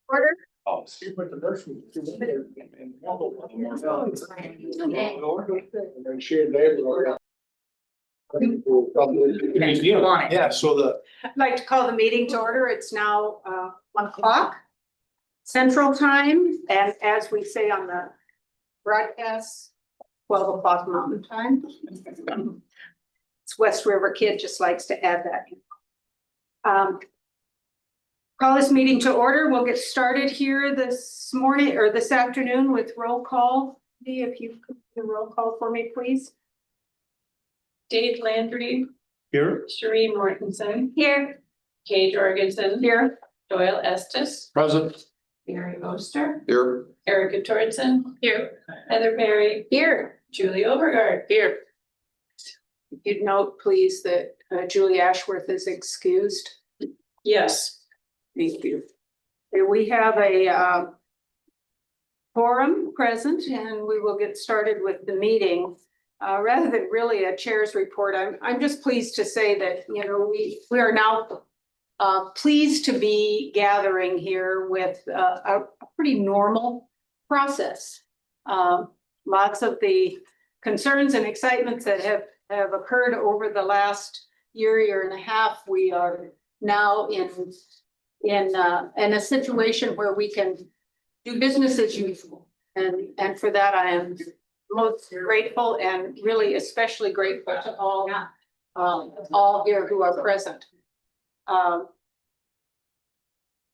Order. Oh. Yeah, so I'd like to call the meeting to order. It's now 1 o'clock Central Time, and as we say on the broadcast, 12 o'clock Mountain Time. It's West River Kid just likes to add that. Call this meeting to order. We'll get started here this morning or this afternoon with roll call. If you could do the roll call for me, please. Dave Landry, here, Sheree Mortensen, Here. Kay Jorgensen, Here. Doyle Estes, present. Mary Oster, Here. Erica Torrenson, here, Heather Perry, Here. Julie Overgard, here. You'd note, please, that Julie Ashworth is excused. Yes. Thank you. And we have a quorum present, and we will get started with the meeting. Rather than really a chair's report, I'm just pleased to say that, you know, we are now pleased to be gathering here with a pretty normal process. Lots of the concerns and excitements that have occurred over the last year and a half, we are now in a situation where we can do business as usual. And for that, I am most grateful and really especially grateful to all here who are present.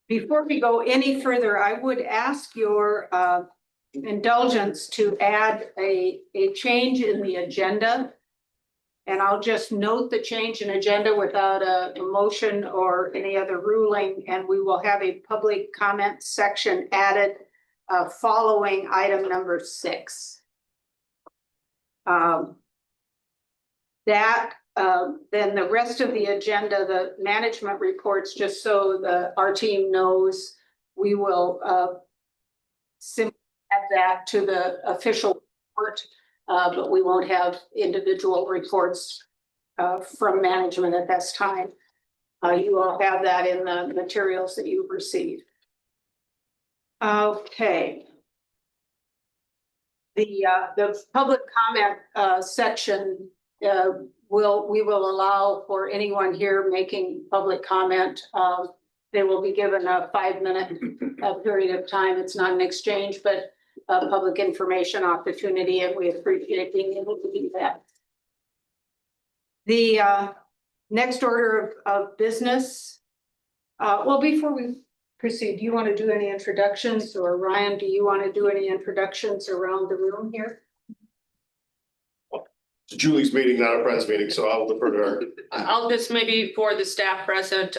Before we go any further, I would ask your indulgence to add a change in the agenda. And I'll just note the change in agenda without a motion or any other ruling, and we will have a public comment section added following item number 6. Then the rest of the agenda, the management reports, just so our team knows, we will simply add that to the official report. But we won't have individual reports from management at this time. You all have that in the materials that you've received. Okay. The public comment section we will allow for anyone here making public comment. They will be given a 5-minute period of time. It's not an exchange, but public information opportunity, and we appreciate being able to do that. The next order of business. Well, before we proceed, do you want to do any introductions, or Ryan, do you want to do any introductions around the room here? It's Julie's meeting, not a friend's meeting, so I'll defer to her. I'll just maybe for the staff present,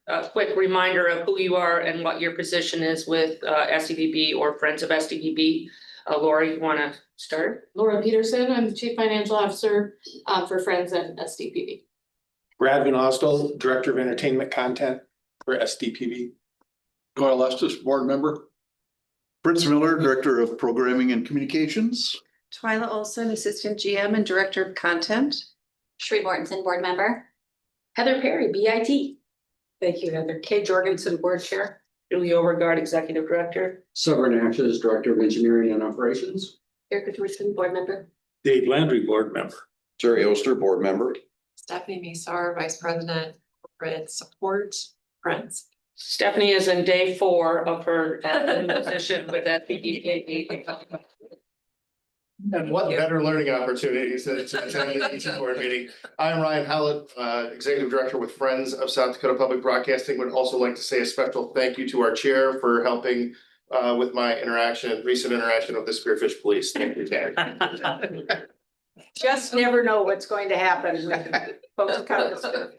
a quick reminder of who you are and what your position is with SDPB or Friends of SDPB. Laura, you want to start? Laura Peterson, I'm the Chief Financial Officer for Friends at SDPB. Brad Van Ostel, Director of Entertainment Content for SDPB. Doyle Estes, board member. Fritz Miller, Director of Programming and Communications. Twyla Olson, Assistant GM and Director of Content. Sheree Mortensen, board member. Heather Perry, BIT. Thank you, Heather. Kay Jorgensen, Board Chair. Julie Overgard, Executive Director. Severin Ashes, Director of Engineering and Operations. Erica Torrenson, board member. Dave Landry, board member. Jerry Oster, board member. Stephanie Masar, Vice President, Corporate Support, Friends. Stephanie is in day 4 of her position with SDPB. And what better learning opportunities to attend each board meeting. I'm Ryan Hallett, Executive Director with Friends of South Dakota Public Broadcasting. Would also like to say a special thank you to our chair for helping with my recent interaction with the Spearfish Police. Thank you, Dad. Just never know what's going to happen when folks come to school.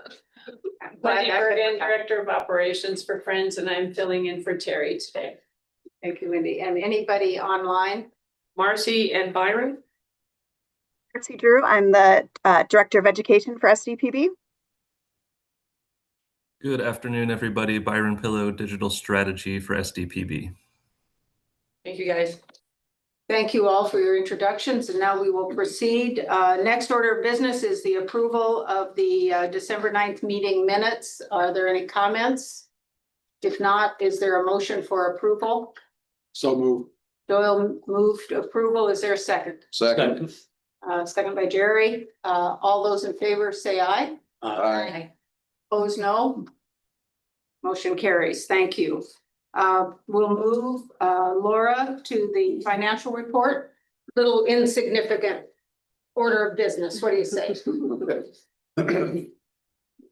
Wendy Bergen, Director of Operations for Friends, and I'm filling in for Terry today. Thank you, Wendy. And anybody online? Marcy and Byron. Marcy Drew, I'm the Director of Education for SDPB. Good afternoon, everybody. Byron Pillow, Digital Strategy for SDPB. Thank you, guys. Thank you all for your introductions, and now we will proceed. Next order of business is the approval of the December 9th meeting minutes. Are there any comments? If not, is there a motion for approval? So move. Doyle moved approval. Is there a second? Second. Second by Jerry. All those in favor say aye. Aye. Opposed, no. Motion carries. Thank you. We'll move Laura to the financial report. Little insignificant order of business. What do you say?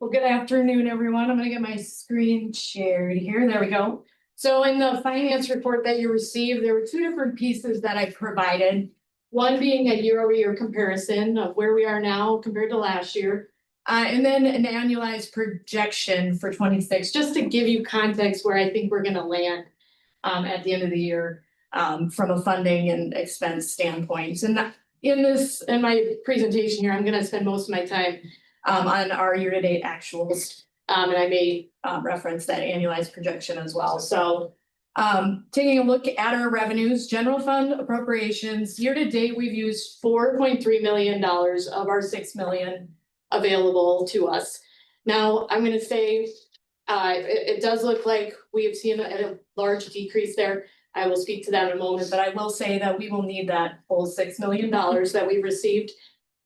Well, good afternoon, everyone. I'm gonna get my screen shared here. There we go. So in the finance report that you received, there were two different pieces that I provided. One being a year-over-year comparison of where we are now compared to last year. And then an annualized projection for 26, just to give you context where I think we're gonna land at the end of the year from a funding and expense standpoint. And in my presentation here, I'm gonna spend most of my time on our year-to-date actuals. And I may reference that annualized projection as well. So taking a look at our revenues, general fund appropriations, year-to-date, we've used $4.3 million of our $6 million available to us. Now, I'm gonna say it does look like we have seen a large decrease there. I will speak to that in a moment, but I will say that we will need that full $6 million that we received.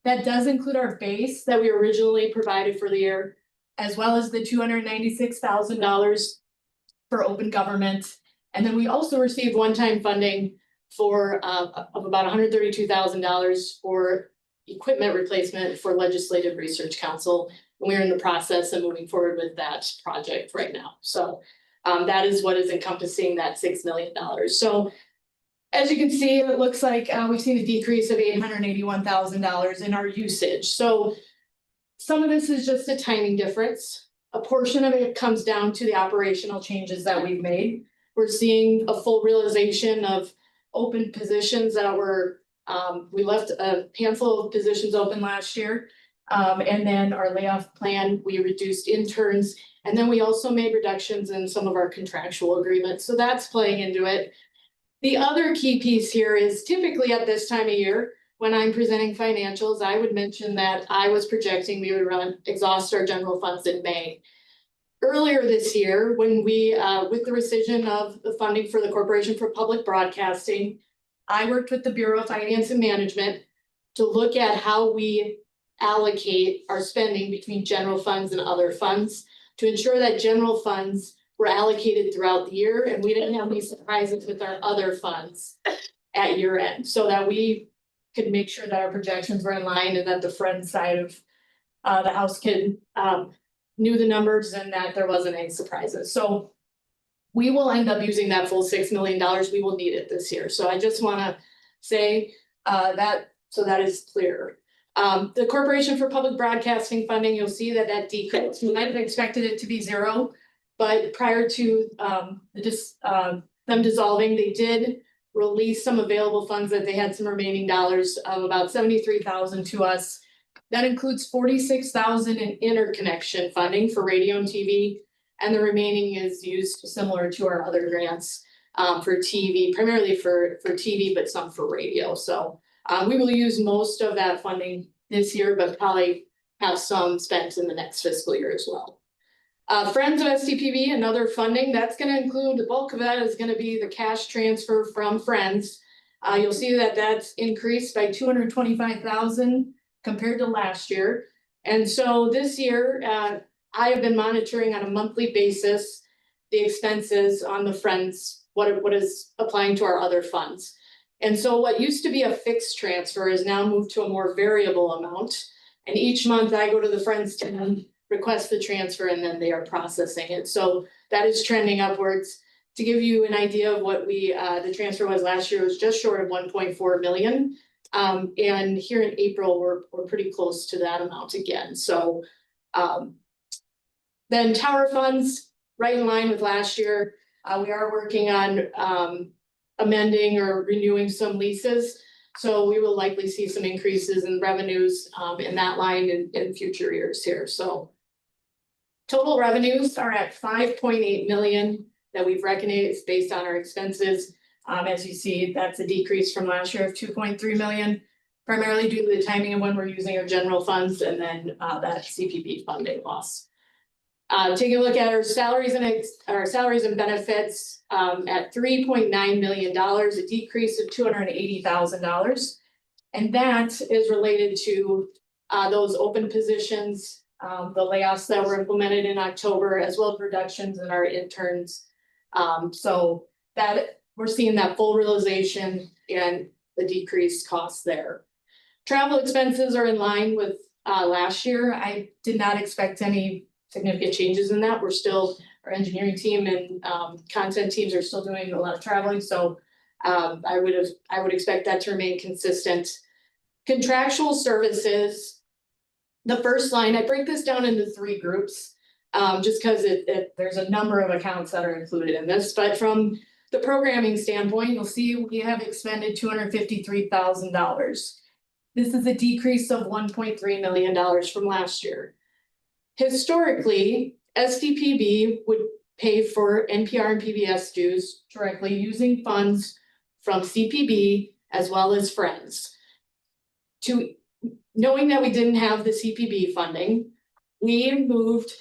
That does include our base that we originally provided for the year, as well as the $296,000 for open government. And then we also received one-time funding for of about $132,000 for equipment replacement for Legislative Research Council. And we're in the process of moving forward with that project right now. So that is what is encompassing that $6 million. So as you can see, it looks like we've seen a decrease of $881,000 in our usage. So some of this is just a timing difference. A portion of it comes down to the operational changes that we've made. We're seeing a full realization of open positions that were, we left a handful of positions open last year. And then our layoff plan, we reduced interns. And then we also made reductions in some of our contractual agreements. So that's playing into it. The other key piece here is typically at this time of year, when I'm presenting financials, I would mention that I was projecting we would exhaust our general funds in May. Earlier this year, when we, with the rescission of the funding for the Corporation for Public Broadcasting, I worked with the Bureau of Finance and Management to look at how we allocate our spending between general funds and other funds to ensure that general funds were allocated throughout the year and we didn't have any surprises with our other funds at year end, so that we could make sure that our projections were in line and that the Friends side of the house knew the numbers and that there wasn't any surprises. So we will end up using that full $6 million. We will need it this year. So I just want to say that so that is clear. The Corporation for Public Broadcasting funding, you'll see that that decreased. We might have expected it to be zero, but prior to them dissolving, they did release some available funds that they had some remaining dollars of about $73,000 to us. That includes $46,000 in interconnection funding for radio and TV, and the remaining is used similar to our other grants for TV, primarily for TV, but some for radio. So we will use most of that funding this year, but probably have some spent in the next fiscal year as well. Friends of STPB, another funding, that's going to include, the bulk of that is going to be the cash transfer from Friends. You'll see that that's increased by $225,000 compared to last year. And so this year, I have been monitoring on a monthly basis the expenses on the Friends, what is applying to our other funds. And so what used to be a fixed transfer is now moved to a more variable amount. And each month I go to the Friends team, request the transfer, and then they are processing it. So that is trending upwards. To give you an idea of what the transfer was last year, it was just short of 1.4 million. And here in April, we're pretty close to that amount again. So then tower funds, right in line with last year. We are working on amending or renewing some leases. So we will likely see some increases in revenues in that line in future years here. So total revenues are at 5.8 million that we've recognized based on our expenses. As you see, that's a decrease from last year of 2.3 million, primarily due to the timing of when we're using our general funds and then that CPB funding loss. Taking a look at our salaries and benefits, at $3.9 million, a decrease of $280,000. And that is related to, those open positions, the layoffs that were implemented in October, as well as reductions in our interns. So that, we're seeing that full realization and the decreased costs there. Travel expenses are in line with, last year. I did not expect any significant changes in that. We're still, our engineering team and content teams are still doing a lot of traveling, so I would expect that to remain consistent. Contractual services, the first line, I break this down into 3 groups, just because there's a number of accounts that are included in this, but from the programming standpoint, you'll see we have expended $253,000. This is a decrease of $1.3 million from last year. Historically, SDPB would pay for NPR and PBS dues directly using funds from CPB as well as Friends. Knowing that we didn't have the CPB funding, we moved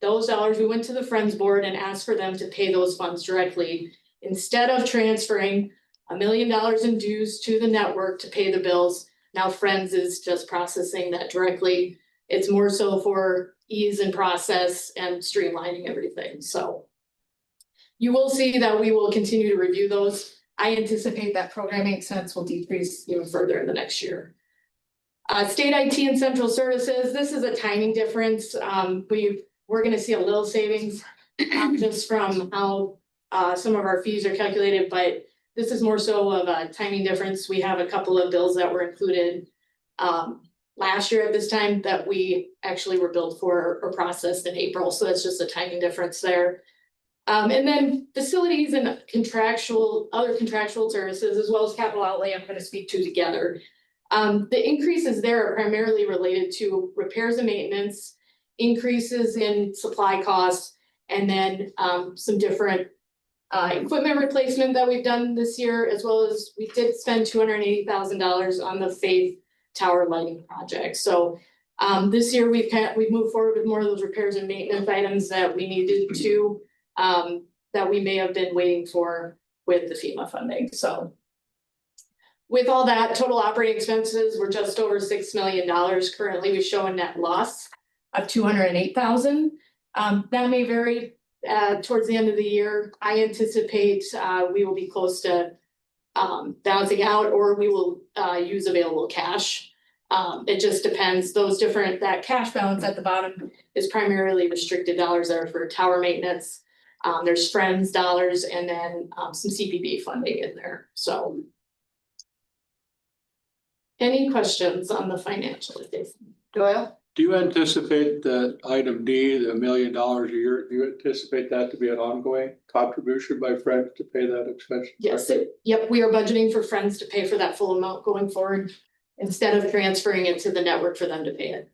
those dollars, we went to the Friends board and asked for them to pay those funds directly instead of transferring $1 million in dues to the network to pay the bills. Now Friends is just processing that directly. It's more so for ease and process and streamlining everything, so. You will see that we will continue to review those. I anticipate that programming expense will decrease even further in the next year. State IT and central services, this is a timing difference. We're gonna see a little savings just from how some of our fees are calculated, but this is more so of a timing difference. We have a couple of bills that were included last year at this time that we actually were billed for or processed in April, so that's just a timing difference there. And then facilities and other contractual services, as well as capital outlay, I'm gonna speak to together. The increases there are primarily related to repairs and maintenance, increases in supply costs, and then some different equipment replacement that we've done this year, as well as we did spend $280,000 on the Faith Tower lighting project. So this year we've moved forward with more of those repairs and maintenance items that we needed to, that we may have been waiting for with the FEMA funding, so. With all that, total operating expenses were just over $6 million. Currently, we show a net loss of $208,000. That may vary towards the end of the year. I anticipate we will be close to balancing out, or we will use available cash. It just depends. That cash balance at the bottom is primarily restricted dollars that are for tower maintenance. There's Friends dollars and then some CPB funding in there, so. Any questions on the financial statement? Doyle? Do you anticipate that item D, the $1 million a year, do you anticipate that to be an ongoing contribution by Friends to pay that expense? Yes, yep, we are budgeting for Friends to pay for that full amount going forward instead of transferring it to the network for them to pay it.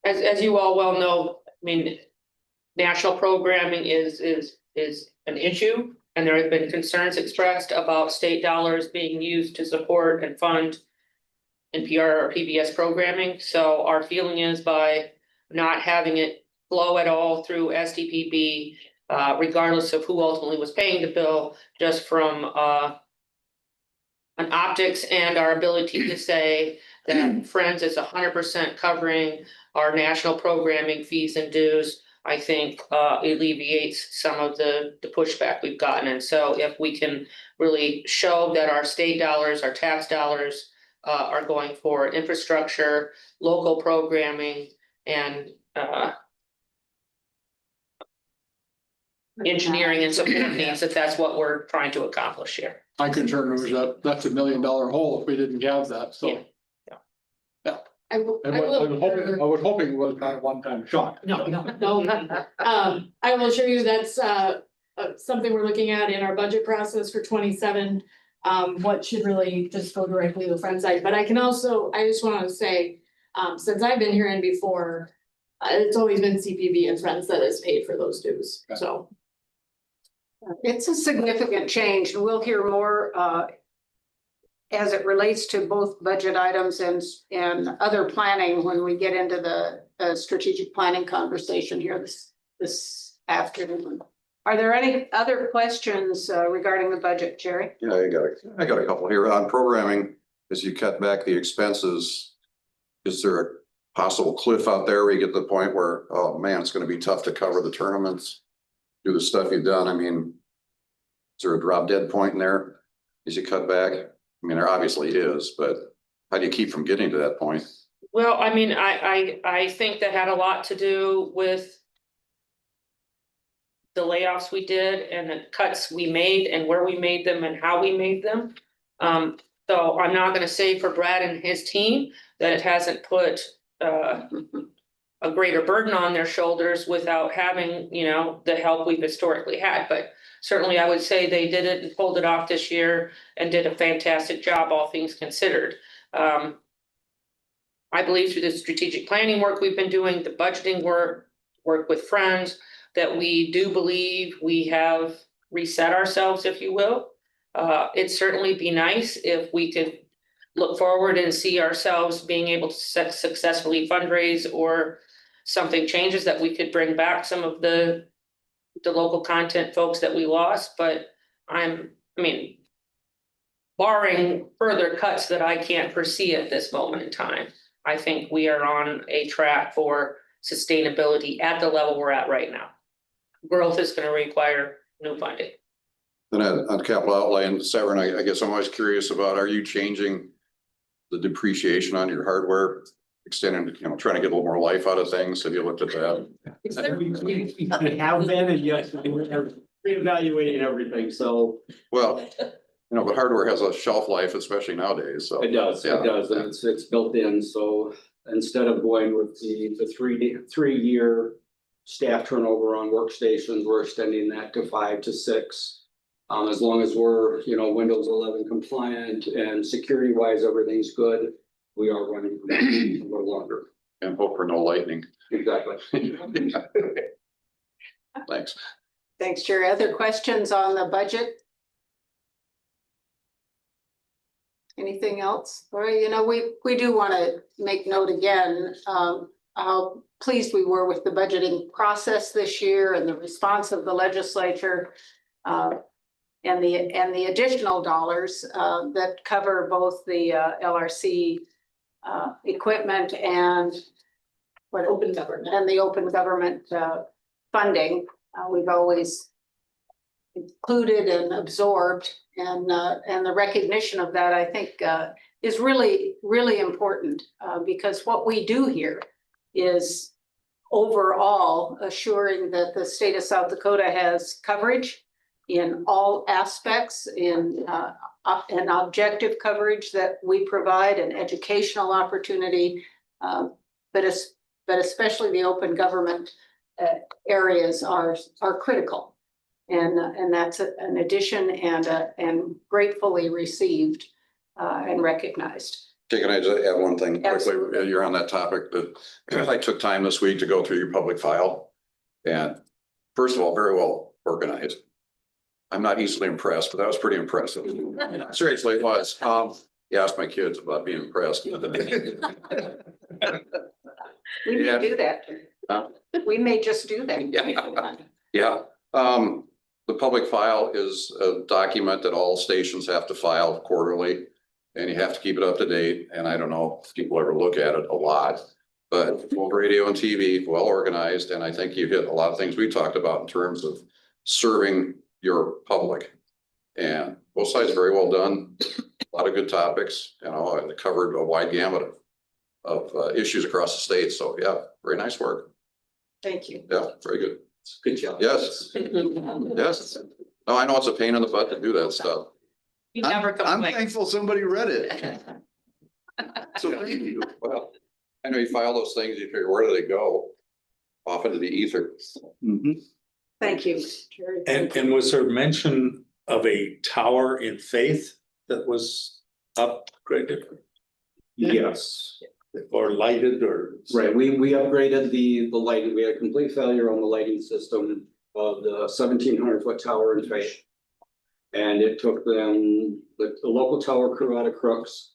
As you all well know, I mean, national programming is an issue, and there have been concerns expressed about state dollars being used to support and fund NPR or PBS programming. So our feeling is by not having it flow at all through SDPB, regardless of who ultimately was paying the bill, just from an optics and our ability to say that Friends is 100% covering our national programming fees and dues, I think alleviates some of the pushback we've gotten. And so if we can really show that our state dollars, our tax dollars are going for infrastructure, local programming, and engineering and support needs, that's what we're trying to accomplish here. My concern was that that's $1 million hole if we didn't have that, so. Yeah. I was hoping it was not a one-time shot. No. I will assure you that's something we're looking at in our budget process for 27. What should really just go directly to the Friends side, but I just want to say, since I've been here and before, it's always been CPB and Friends that has paid for those dues, so. It's a significant change, and we'll hear more as it relates to both budget items and other planning when we get into the a strategic planning conversation here this afternoon. Are there any other questions regarding the budget, Jerry? Yeah, I got a couple here on programming. As you cut back the expenses, is there a possible cliff out there where you get to the point where, oh man, it's gonna be tough to cover the tournaments? Do the stuff you've done, I mean, is there a drop dead point in there as you cut back? I mean, there obviously is, but how do you keep from getting to that point? Well, I mean, I think that had a lot to do with the layoffs we did and the cuts we made and where we made them and how we made them. So I'm not gonna say for Brad and his team that it hasn't put a greater burden on their shoulders without having, you know, the help we've historically had, but certainly I would say they did it and pulled it off this year and did a fantastic job, all things considered. I believe through the strategic planning work we've been doing, the budgeting work with friends, that we do believe we have reset ourselves, if you will. It'd certainly be nice if we could look forward and see ourselves being able to successfully fundraise, or something changes that we could bring back some of the local content folks that we lost, but I mean, barring further cuts that I can't foresee at this moment in time, I think we are on a track for sustainability at the level we're at right now. Growth is going to require new funding. Then on capital outlay and Severn, I guess I'm always curious about, are you changing the depreciation on your hardware? Extending, you know, trying to get a little more life out of things. Have you looked at that? We have been, and yes, we're reevaluating everything, so. Well, you know, but hardware has a shelf life, especially nowadays, so. It does, Yeah. and it's built in, so instead of going with the 3-year staff turnover on workstations, we're extending that to 5 to 6. As long as we're, you know, Windows 11 compliant and security wise, everything's good, we are running a little longer. And hope for no lightning. Exactly. Thanks. Thanks, Jerry. Other questions on the budget? Anything else? Or, you know, we do want to make note again, how pleased we were with the budgeting process this year and the response of the legislature. And the additional dollars that cover both the LRC equipment and what open government and the open government funding. We've always included and absorbed, and the recognition of that, I think, is really, really important, because what we do here is overall assuring that the state of South Dakota has coverage in all aspects, in an objective coverage that we provide, an educational opportunity, but especially the open government areas are critical, and that's an addition and gratefully received and recognized. Okay, can I just add one thing quickly? Absolutely. You're on that topic, that I took time this week to go through your public file. And first of all, very well organized. I'm not easily impressed, but that was pretty impressive. Seriously, it was. You asked my kids about being impressed. We may do that. Huh? We may just do that. Yeah, the public file is a document that all stations have to file quarterly. And you have to keep it up to date. And I don't know if people ever look at it a lot, but both radio and TV, well organized. And I think you hit a lot of things we talked about in terms of serving your public. And both sides very well done. A lot of good topics, you know, and covered a wide gamut of issues across the state. So yeah, very nice work. Thank you. Yeah, very good. Good job. Yes, yes. No, I know it's a pain in the butt to do that stuff. You never I'm complain. thankful somebody read it. So thank you. Well, I know you file those things, you figure, where do they go? Off into the ether. Thank you, Jerry. Thank you. And was there mention of a tower in Faith that was upgraded Yes, or lighted or? right. We upgraded the lighting. We had a complete failure on the lighting system of the 1,700-foot tower in Faith. And it took them, the local tower crew out of Crooks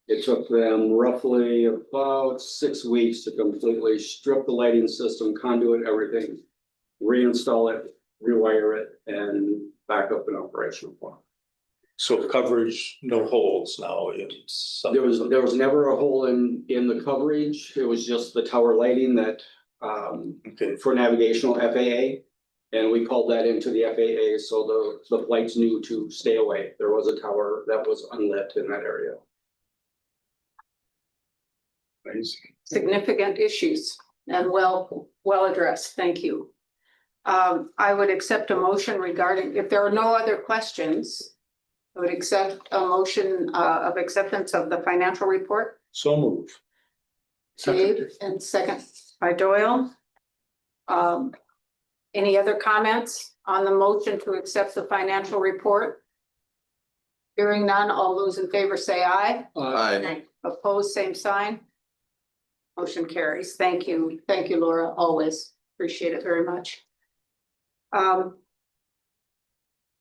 It took them roughly about 6 weeks to completely strip the lighting system, conduit, everything, reinstall it, rewire it, and back up and operational for So coverage, no holes now. It's it. There was never a hole in the coverage. It was just the tower lighting that okay. for navigational FAA. And we called that into the FAA, so the flights knew to stay away. There was a tower that was unlit in that area. Significant issues and well addressed. Thank you. I would accept a motion regarding, if there are no other questions, I would accept a motion of acceptance of the financial report. So move. Dave, and second by Doyle. Any other comments on the motion to accept the financial report? Hearing none, all those in favor say aye. Aye. Opposed, same sign. Motion carries. Thank you. Thank you, Laura, always. Appreciate it very much.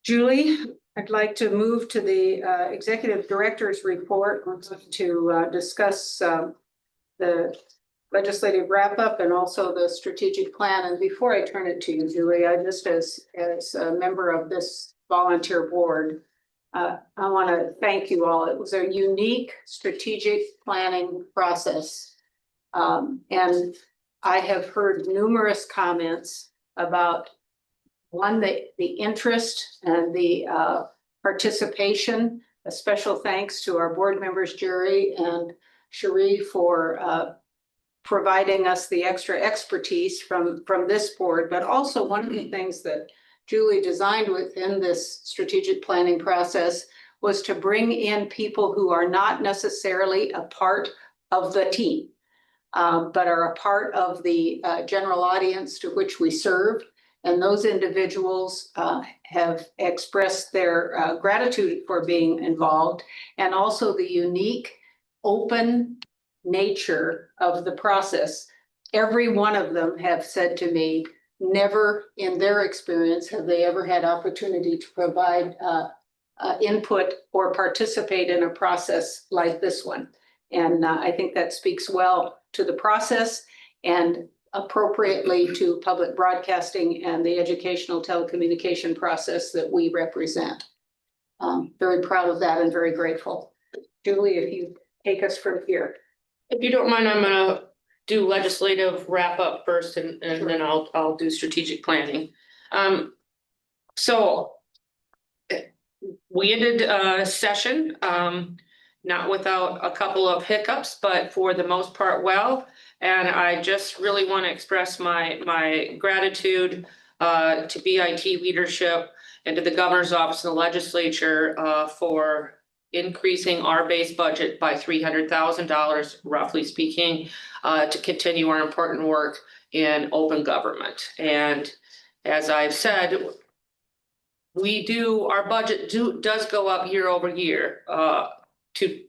Julie, I'd like to move to the executive director's report. We're going to discuss the legislative wrap up and also the strategic plan. And before I turn it to you, Julie, I just as a member of this volunteer board, I want to thank you all. It was a unique strategic planning process. And I have heard numerous comments about the interest and the participation. A special thanks to our board members, Jerry and Cherie, for providing us the extra expertise from this board. But also one of the things that Julie designed within this strategic planning process was to bring in people who are not necessarily a part of the team, but are a part of the general audience to which we serve. And those individuals have expressed their gratitude for being involved, and also the unique, open nature of the process. Every one of them have said to me, never in their experience have they ever had opportunity to provide input or participate in a process like this one. And I think that speaks well to the process and appropriately to public broadcasting and the educational telecommunication process that we represent. Very proud of that and very grateful. Julie, if you take us from here. If you don't mind, I'm gonna do legislative wrap up first and then I'll do strategic planning. So we ended session, not without a couple of hiccups, but for the most part, well. And I just really want to express my gratitude to BIT leadership and to the governor's office and the legislature for increasing our base budget by $300,000, roughly speaking, to continue our important work in open government. And as I've said, our budget does go up year over year to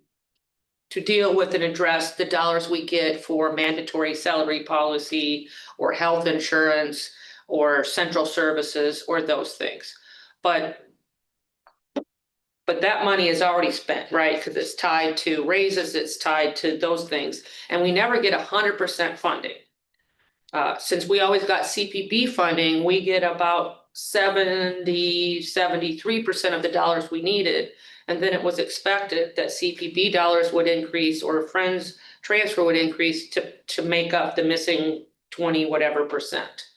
deal with and address the dollars we get for mandatory salary policy or health insurance or central services or those things. But that money is already spent, right? Because it's tied to raises, it's tied to those things. And we never get 100% funding. Since we always got CPB funding, we get about 73% of the dollars we needed. And then it was expected that CPB dollars would increase or Friends transfer would increase to make up the missing 20 whatever percent.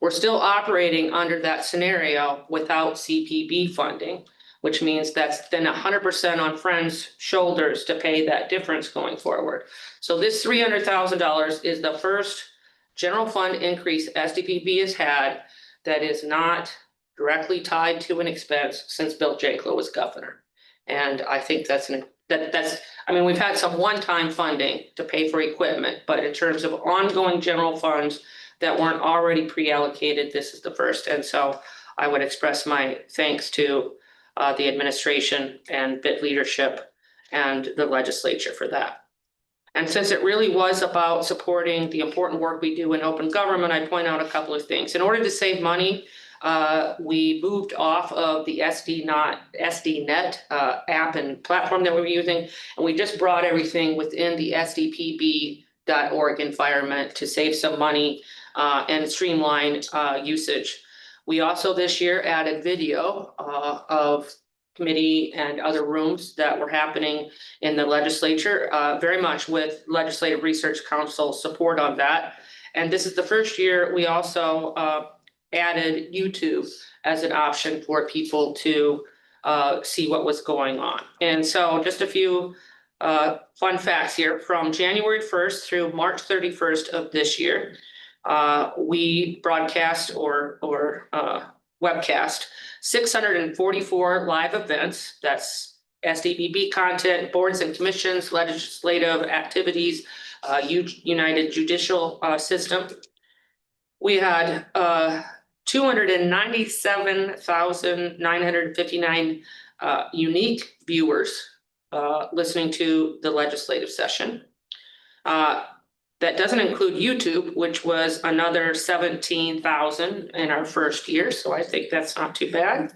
We're still operating under that scenario without CPB funding, which means that's then 100% on Friends' shoulders to pay that difference going forward. So this $300,000 is the first general fund increase SDPB has had that is not directly tied to an expense since Bill Janklow was governor. And I think that's we've had some one-time funding to pay for equipment, but in terms of ongoing general funds that weren't already pre-allocated, this is the first. And so I would express my thanks to the administration and BIT leadership and the legislature for that. And since it really was about supporting the important work we do in open government, I point out a couple of things. In order to save money, We moved off of the SDNet app and platform that we were using, and we just brought everything within the SDPB.org environment to save some money and streamline usage. We also this year added video of committee and other rooms that were happening in the legislature, very much with Legislative Research Council support on that. And this is the first year we also added YouTube as an option for people to see what was going on. And so just a few fun facts here. From January 1st through March 31st of this year, we broadcast or webcast 644 live events. That's SDPB content, boards and commissions, legislative activities, United Judicial System. We had 297,959 unique viewers listening to the legislative session. That doesn't include YouTube, which was another 17,000 in our first year, so I think that's not too bad.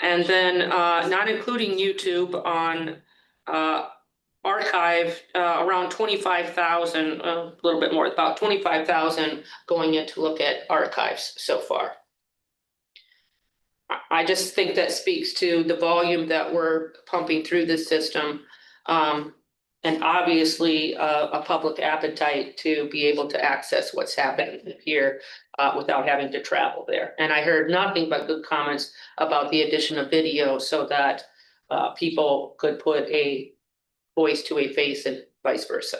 And then not including YouTube on archive, around 25,000, a little bit more, about 25,000 going in to look at archives so far. I just think that speaks to the volume that we're pumping through this system. And obviously a public appetite to be able to access what's happening here without having to travel there. And I heard nothing but good comments about the addition of video so that people could put a voice to a face and vice versa.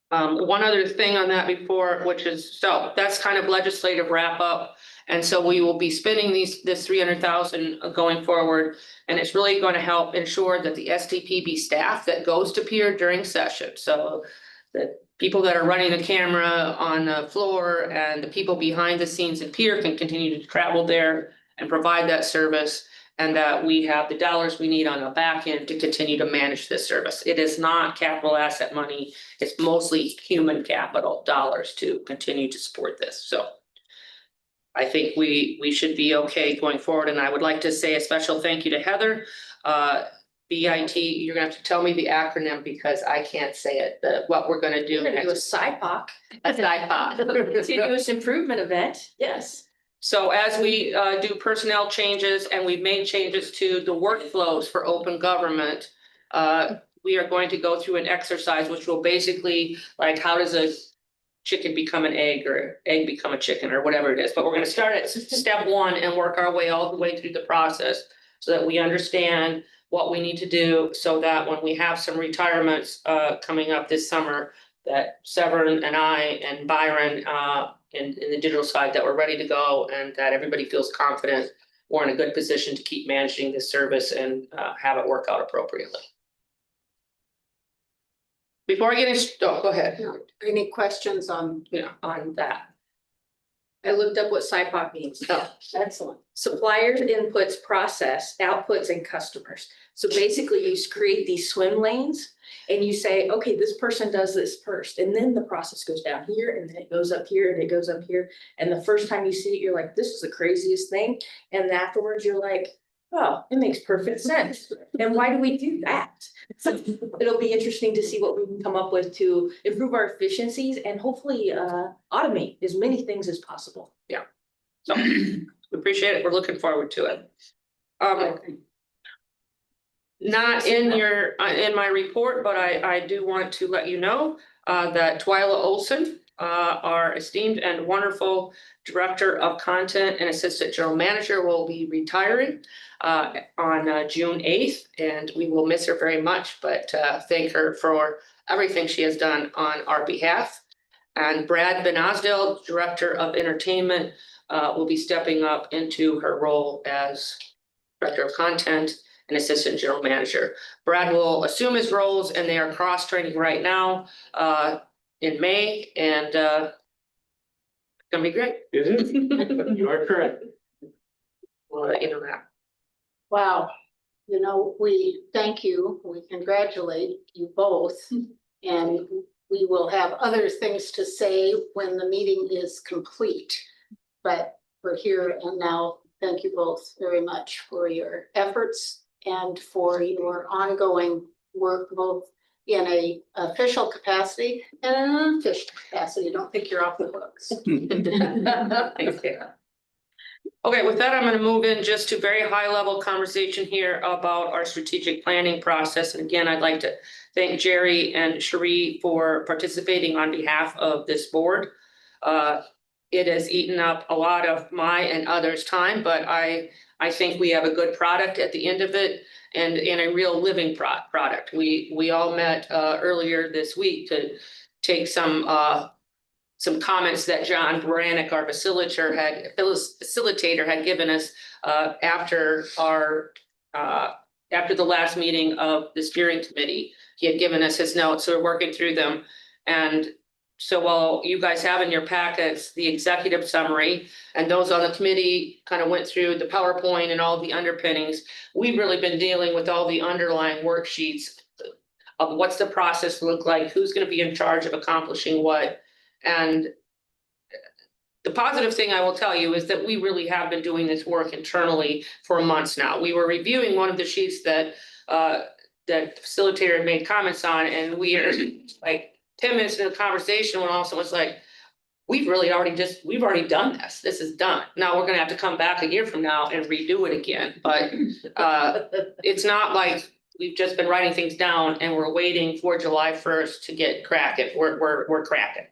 One other thing on that before, which is, so that's kind of legislative wrap up. And so we will be spending this 300,000 going forward. And it's really going to help ensure that the SDPB staff that goes to Pier during session, so the people that are running the camera on the floor and the people behind the scenes at Pier can continue to travel there and provide that service, and that we have the dollars we need on the back end to continue to manage this service. It is not capital asset money. It's mostly human capital dollars to continue to support this. So I think we should be okay going forward. And I would like to say a special thank you to Heather. BIT, you're gonna have to tell me the acronym because I can't say it, what we're gonna do. We're gonna do a SIPOC. A SIPOC. Continuous improvement event, yes. So as we do personnel changes and we've made changes to the workflows for open government, we are going to go through an exercise which will basically, like, how does a chicken become an egg or egg become a chicken or whatever it is. But we're going to start at step one and work our way all the way through the process so that we understand what we need to do so that when we have some retirements coming up this summer, that Severin and I and Byron in the digital side, that we're ready to go and that everybody feels confident we're in a good position to keep managing this service and have it work out appropriately. Before I get into, go ahead. Any questions on that? I looked up what SIPOC means. Oh, excellent. Suppliers, inputs, process, outputs, and customers. So basically you create these swim lanes and you say, okay, this person does this first. And then the process goes down here and then it goes up here and it goes up here. And the first time you see it, you're like, this is the craziest thing. And afterwards you're like, oh, it makes perfect sense. And why do we do that? So it'll be interesting to see what we can come up with to improve our efficiencies and hopefully automate as many things as possible. Yeah. So we appreciate it. We're looking forward to it. Not in in my report, but I do want to let you know that Twyla Olson, our esteemed and wonderful Director of Content and Assistant General Manager, will be retiring on June 8th, and we will miss her very much, but thank her for everything she has done on our behalf. And Brad Benasdale, Director of Entertainment, will be stepping up into her role as Director of Content and Assistant General Manager. Brad will assume his roles, and they are cross-training right now in May, and it's gonna be great. Is it? You are correct. We'll let you know that. Wow, we thank you, we congratulate you both. And we will have other things to say when the meeting is complete. But we're here and now. Thank you both very much for your efforts and for your ongoing work, both in a official capacity and an unofficial capacity. Don't think you're off the hooks. Thanks, Kara. Okay, with that, I'm gonna move in just to very high level conversation here about our strategic planning process. And again, I'd like to thank Jerry and Cherie for participating on behalf of this board. It has eaten up a lot of my and others' time, but I think we have a good product at the end of it and a real living product. We all met earlier this week to take some comments that John Baranek, our facilitator, had given us after the last meeting of the steering committee. He had given us his notes, so we're working through them. And so while you guys have in your packets the executive summary, and those on the committee kind of went through the PowerPoint and all the underpinnings, we've really been dealing with all the underlying worksheets of what's the process look like, who's going to be in charge of accomplishing what. And the positive thing I will tell you is that we really have been doing this work internally for months now. We were reviewing one of the sheets that the facilitator had made comments on, and we are like 10 minutes into the conversation when also was like, we've already done this. This is done. Now we're gonna have to come back a year from now and redo it again. But it's not like we've just been writing things down and we're waiting for July 1st to get cracking. We're cracking.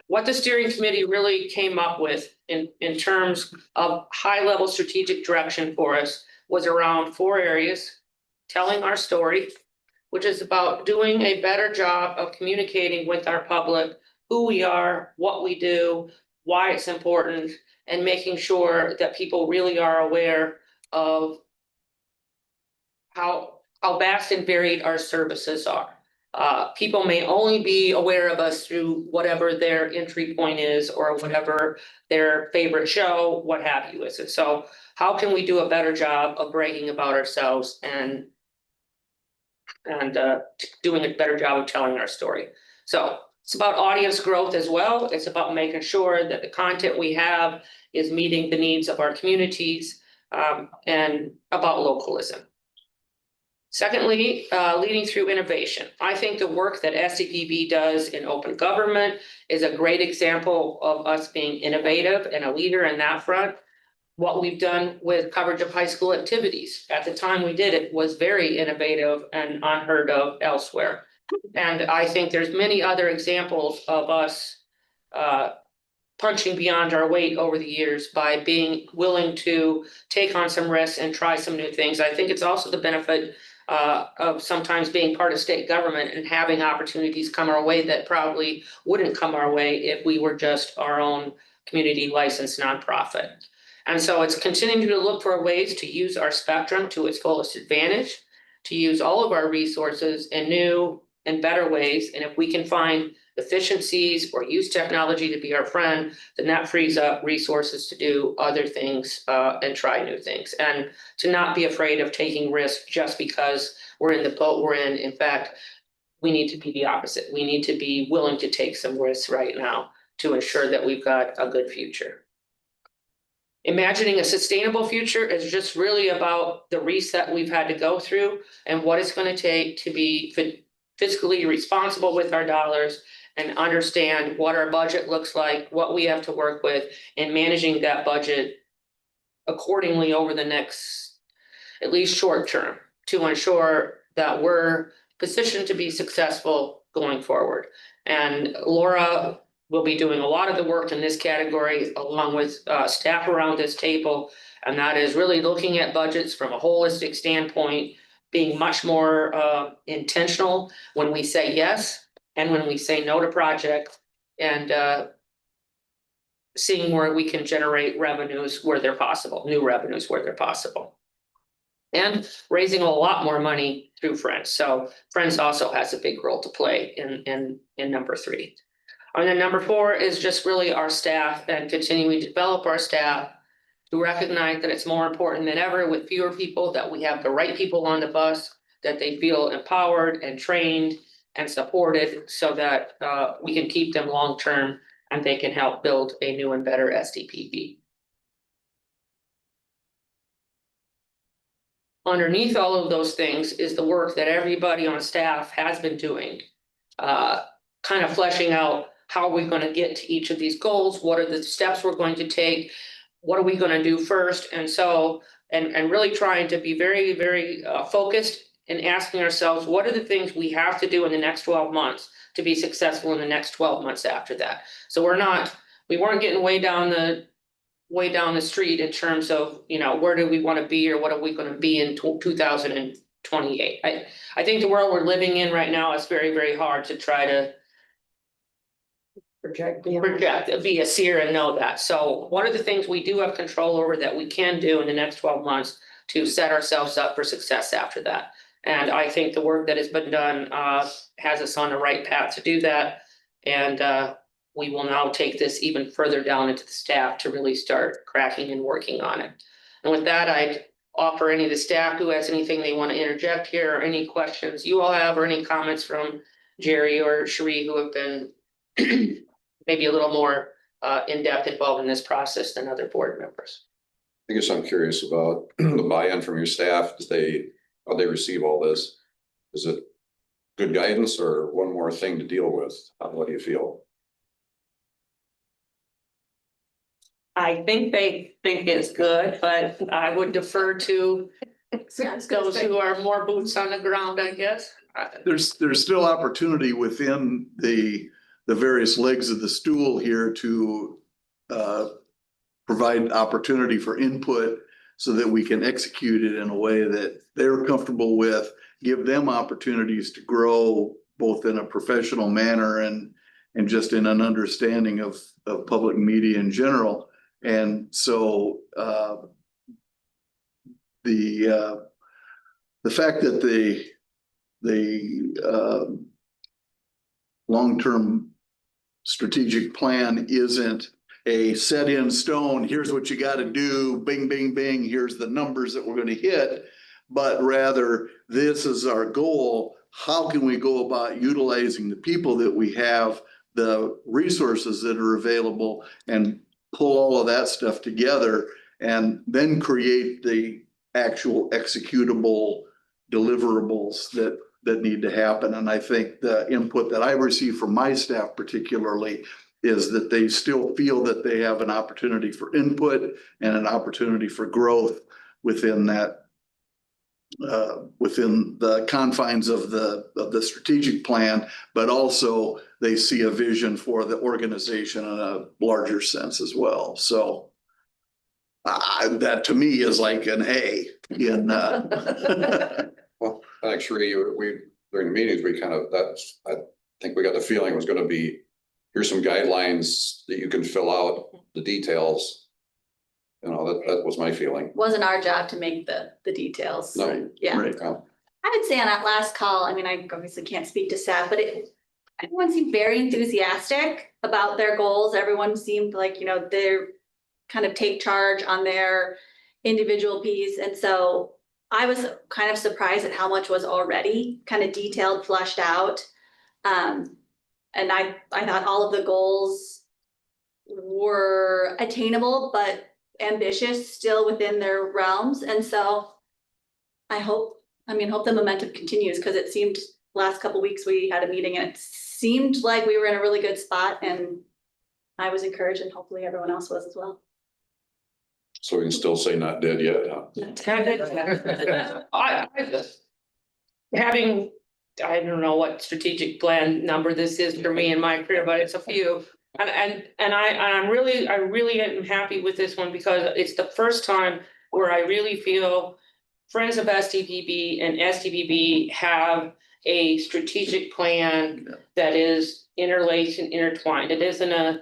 What the steering committee really came up with in terms of high level strategic direction for us was around 4 areas: telling our story, which is about doing a better job of communicating with our public who we are, what we do, why it's important, and making sure that people really are aware of how vast and varied our services are. People may only be aware of us through whatever their entry point is or whatever their favorite show, what have you is. And so how can we do a better job of bragging about ourselves and doing a better job of telling our story? So it's about audience growth as well. It's about making sure that the content we have is meeting the needs of our communities, and about localism. Secondly, leading through innovation. I think the work that SCPB does in open government is a great example of us being innovative and a leader in that front. What we've done with coverage of high school activities at the time we did it was very innovative and unheard of elsewhere. And I think there's many other examples of us punching beyond our weight over the years by being willing to take on some risks and try some new things. I think it's also the benefit of sometimes being part of state government and having opportunities come our way that probably wouldn't come our way if we were just our own community licensed nonprofit. And so it's continuing to look for ways to use our spectrum to its fullest advantage, to use all of our resources in new and better ways. And if we can find efficiencies or use technology to be our friend, then that frees up resources to do other things and try new things, and to not be afraid of taking risks just because we're in the boat we're in. In fact, we need to be the opposite. We need to be willing to take some risks right now to ensure that we've got a good future. Imagining a sustainable future is just really about the reset we've had to go through and what it's going to take to be fiscally responsible with our dollars and understand what our budget looks like, what we have to work with, and managing that budget accordingly over the next, at least short term, to ensure that we're positioned to be successful going forward. And Laura will be doing a lot of the work in this category along with staff around this table. And that is really looking at budgets from a holistic standpoint, being much more intentional when we say yes and when we say no to projects, and seeing where we can generate revenues where they're possible, new revenues where they're possible. And raising a lot more money through Friends. So Friends also has a big role to play in number 3. And then number 4 is just really our staff and continuing to develop our staff to recognize that it's more important than ever with fewer people, that we have the right people on the bus, that they feel empowered and trained and supported so that we can keep them long-term and they can help build a new and better SDPB. Underneath all of those things is the work that everybody on staff has been doing. Kind of fleshing out how are we going to get to each of these goals, what are the steps we're going to take, what are we going to do first, and so and really trying to be very, very focused and asking ourselves, what are the things we have to do in the next 12 months to be successful in the next 12 months after that. So we weren't getting way down the street in terms of, you know, where do we want to be or what are we going to be in 2028. I think the world we're living in right now is very, very hard to try to project, be a seer and know that. So what are the things we do have control over that we can do in the next 12 months to set ourselves up for success after that? And I think the work that has been done has us on the right path to do that. And we will now take this even further down into the staff to really start cracking and working on it. And with that, I'd offer any of the staff who has anything they want to interject here, or any questions you all have, or any comments from Jerry or Cherie, who have been maybe a little more in-depth involved in this process than other board members. I guess I'm curious about the buy-in from your staff. How they receive all this? Is it good guidance or one more thing to deal with? What do you feel? I think they think it's good, but I would defer to those who are more boots on the ground, I guess. There's still opportunity within the various legs of the stool here to provide opportunity for input so that we can execute it in a way that they're comfortable with, give them opportunities to grow both in a professional manner and just in an understanding of public media in general. And so the fact that the long-term strategic plan isn't a set in stone, here's what you got to do, bing, bing, bing, here's the numbers that we're going to hit, but rather this is our goal. How can we go about utilizing the people that we have, the resources that are available, and pull all of that stuff together and then create the actual executable deliverables that need to happen. And I think the input that I receive from my staff particularly is that they still feel that they have an opportunity for input and an opportunity for growth within that, within the confines of the strategic plan, but also they see a vision for the organization in a larger sense as well. So that to me is like an A in Well, actually, we during the meetings, I think we got the feeling it was going to be, here's some guidelines that you can fill out the details. You know, that was my feeling. Wasn't our job to make the details. No. Yeah. Right. I would say on that last call, I mean, I obviously can't speak to staff, but everyone seemed very enthusiastic about their goals. Everyone seemed like, you know, they're kind of take charge on their individual piece. And so I was kind of surprised at how much was already kind of detailed, fleshed out. And I thought all of the goals were attainable, but ambitious, still within their realms. And so I hope the momentum continues, because it seemed last couple of weeks we had a meeting and it seemed like we were in a really good spot, and I was encouraged, and hopefully everyone else was as well. So we can still say not dead yet, huh? I don't know what strategic plan number this is for me in my career, but it's a few. And I really am happy with this one, because it's the first time where I really feel Friends of SDPB and SDPB have a strategic plan that is interlaced and intertwined. It isn't a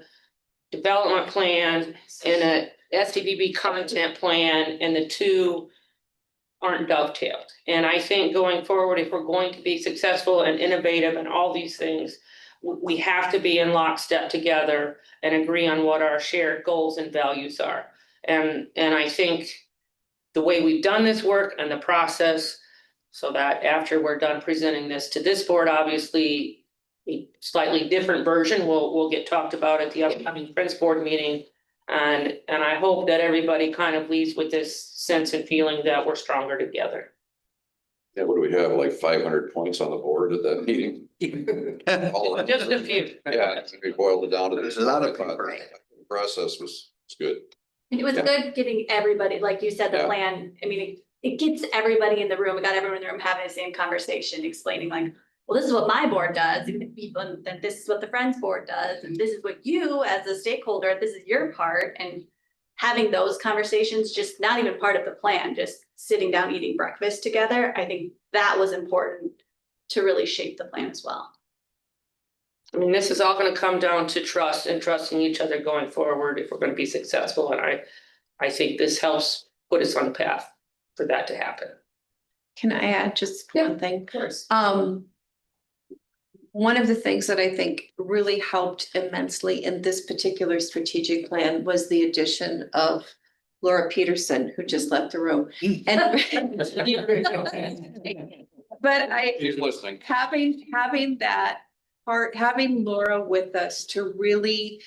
development plan and a SDPB content plan, and the two aren't dovetailed. And I think going forward, if we're going to be successful and innovative and all these things, we have to be in lockstep together and agree on what our shared goals and values are. And I think the way we've done this work and the process So that after we're done presenting this to this board, obviously a slightly different version will get talked about at the upcoming Friends Board meeting. And I hope that everybody kind of leaves with this sense and feeling that we're stronger together. Yeah, what do we have, like 500 points on the board at that meeting? All of them. Just a few. Yeah, we boiled it down to this. There's a lot of I thought people. the process was good. And it was Yeah. good getting everybody, like you said, the Yeah. plan, I mean, it gets everybody in the room, it got everyone in the room having the same conversation, explaining like, well, this is what my board does, and then this is what the Friends Board does, and this is what you, as a stakeholder, this is your part, and having those conversations, just not even part of the plan, just sitting down, eating breakfast together, I think that was important to really shape the plan as well. I mean, this is all gonna come down to trust and trusting each other going forward if we're gonna be successful, and I think this helps put us on the path for that to happen. Can I add just one thing? Of course. One of the things that I think really helped immensely in this particular strategic plan was the addition of Laura Peterson, who just left the room. And but He's listening. having that part, having Laura with us to really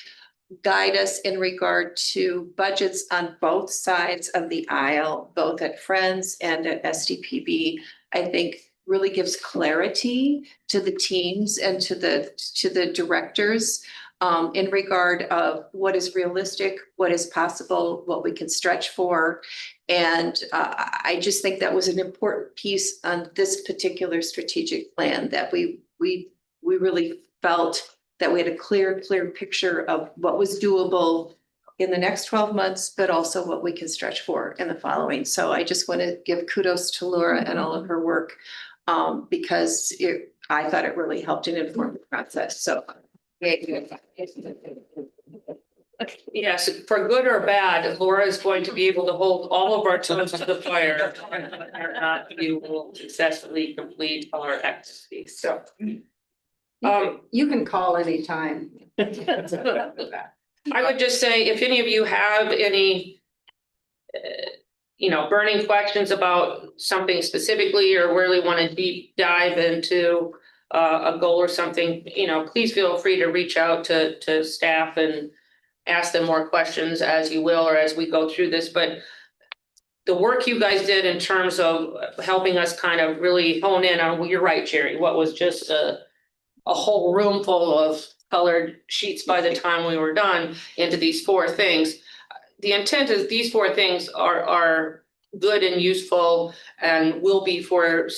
guide us in regard to budgets on both sides of the aisle, both at Friends and at SDPB, I think really gives clarity to the teams and to the directors in regard of what is realistic, what is possible, what we can stretch for. And I just think that was an important piece on this particular strategic plan, that we really felt that we had a clear picture of what was doable in the next 12 months, but also what we can stretch for in the following. So I just want to give kudos to Laura and all of her work, because I thought it really helped and informed the process. So. Yes, for good or bad, Laura is going to be able to hold all of our toes to the fire. Or not, you will successfully complete our activities, so. You can call anytime. I would just say, if any of you have any burning questions about something specifically, or really want to deep dive into a goal or something, please feel free to reach out to staff and ask them more questions as you will, or as we go through this. But the work you guys did in terms of helping us kind of really hone in on, well, you're right, Jerry, what was just a whole room full of colored sheets by the time we were done into these 4 things. The intent is these 4 things are good and useful and will be for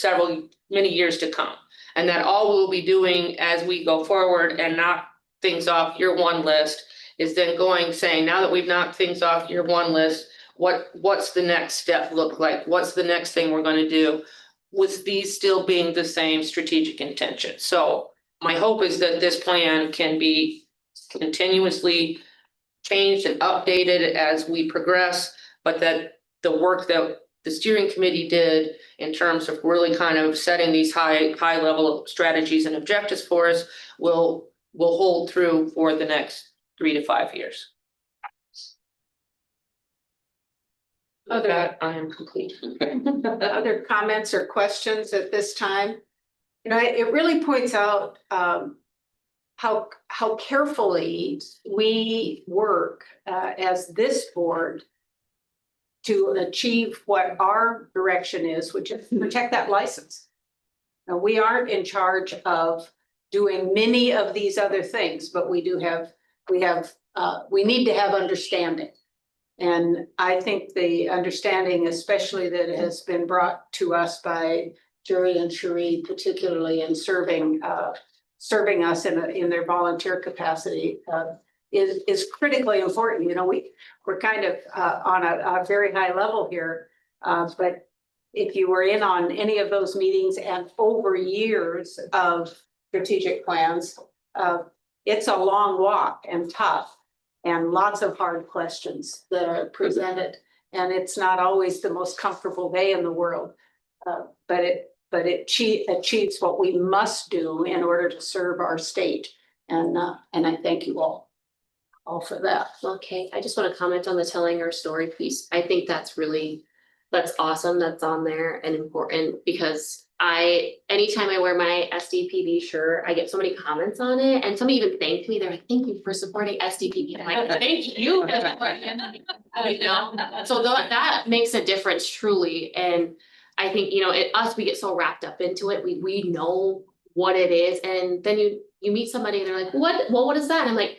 many years to come. And that all we'll be doing as we go forward and knock things off your 1 list is then saying, now that we've knocked things off your 1 list, what's the next step look like? What's the next thing we're going to do? With these still being the same strategic intention. So my hope is that this plan can be continuously changed and updated as we progress, but that the work that the steering committee did in terms of really kind of setting these high level strategies and objectives for us will hold through for the next 3 to 5 years. That I am complete. Other comments or questions at this time? It really points out how carefully we work as this board to achieve what our direction is, which is protect that license. Now, we aren't in charge of doing many of these other things, but we need to have understanding. And I think the understanding, especially that has been brought to us by Jerry and Cherie, particularly in serving us in their volunteer capacity, is critically important. We're kind of on a very high level here, but if you were in on any of those meetings and over years of strategic plans, it's a long walk and tough, and lots of hard questions that are presented, and it's not always the most comfortable day in the world, but it achieves what we must do in order to serve our state, and I thank you all for that. Okay, I just want to comment on the telling our story piece. I think that's really that's awesome, that's on there and important because anytime I wear my SDPB shirt, I get so many comments on it and somebody even thanked me. They're like, thank you for supporting SDPB. I'm like, thank you. For supporting it." You know, so that makes a difference truly. And I think, you know, we get so wrapped up into it. We know what it is. And then you meet somebody and they're like, what is that? And I'm like,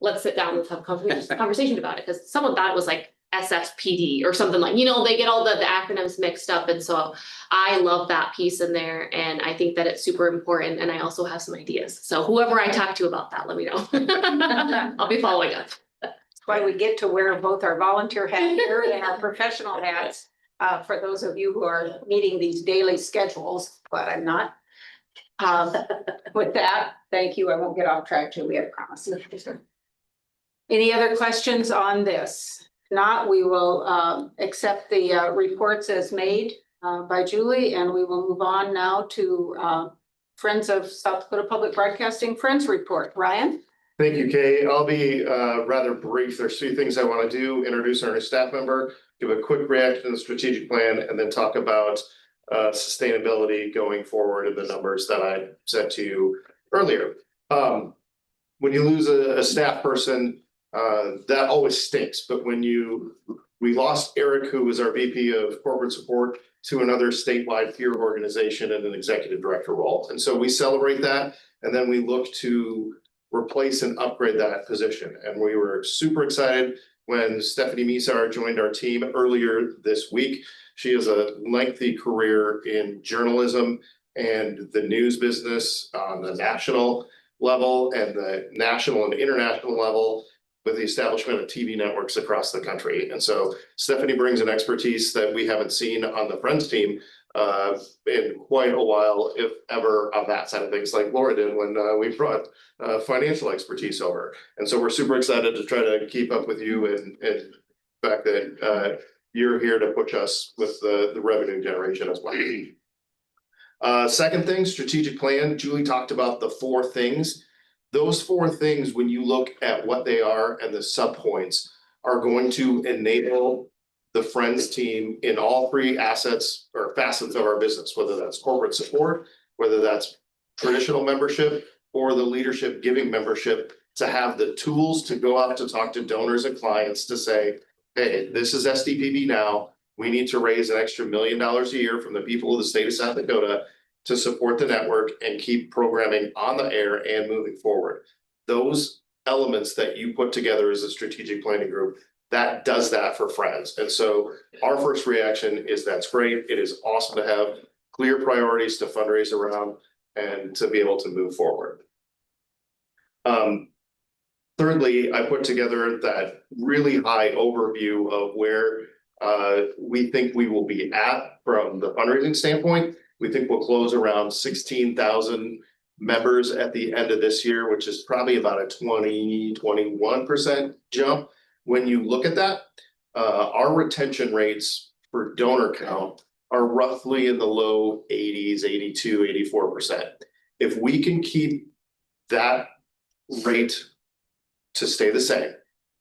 let's sit down, let's have a conversation about it. Because someone thought it was like SFPD or something like, you know, they get all the acronyms mixed up. And so I love that piece in there. And I think that it's super important. And I also have some ideas. So whoever I talk to about that, let me know. I'll be following up. That's why we get to wear both our volunteer hat here and our professional hats. For those of you who are meeting these daily schedules, but I'm not. With that, thank you. I won't get off track, Julie, I promise. Any other questions on this? If not, we will accept the reports as made by Julie, and we will move on now to Friends of South Dakota Public Broadcasting Friends Report. Ryan? Thank you, Kay. I'll be rather brief. There's three things I want to do: introduce our new staff member, give a quick reaction to the strategic plan, and then talk about sustainability going forward and the numbers that I said to you earlier. When you lose a staff person, that always stinks. But when we lost Eric, who was our VP of corporate support, to another statewide peer organization in an executive director role. And so we celebrate that. And then we look to replace and upgrade that position. And we were super excited when Stephanie Misar joined our team earlier this week. She has a lengthy career in journalism and the news business on the national level and the national and international level, with the establishment of TV networks across the country. And so Stephanie brings an expertise that we haven't seen on the Friends team in quite a while, if ever, on that side of things, like Laura did when we brought financial expertise over. And so we're super excited to try to keep up with you and the fact that you're here to push us with the revenue generation as well. Second thing, strategic plan. Julie talked about the 4 things. Those 4 things, when you look at what they are and the subpoints, are going to enable the Friends team in all 3 assets or facets of our business, whether that's corporate support, whether that's traditional membership, or the leadership giving membership, to have the tools to go out to talk to donors and clients to say, hey, this is SDPB now. We need to raise an extra $1 million a year from the people of the state of South Dakota to support the network and keep programming on the air and moving forward. Those elements that you put together as a strategic planning group, that does that for Friends. And so our first reaction is that's great. It is awesome to have clear priorities to fundraise around and to be able to move forward. Thirdly, I put together that really high overview of where we think we will be at from the fundraising standpoint. We think we'll close around 16,000 members at the end of this year, which is probably about a 21% jump. When you look at that, our retention rates for donor count are roughly in the low 80s, 82, 84%. If we can keep that rate to stay the same,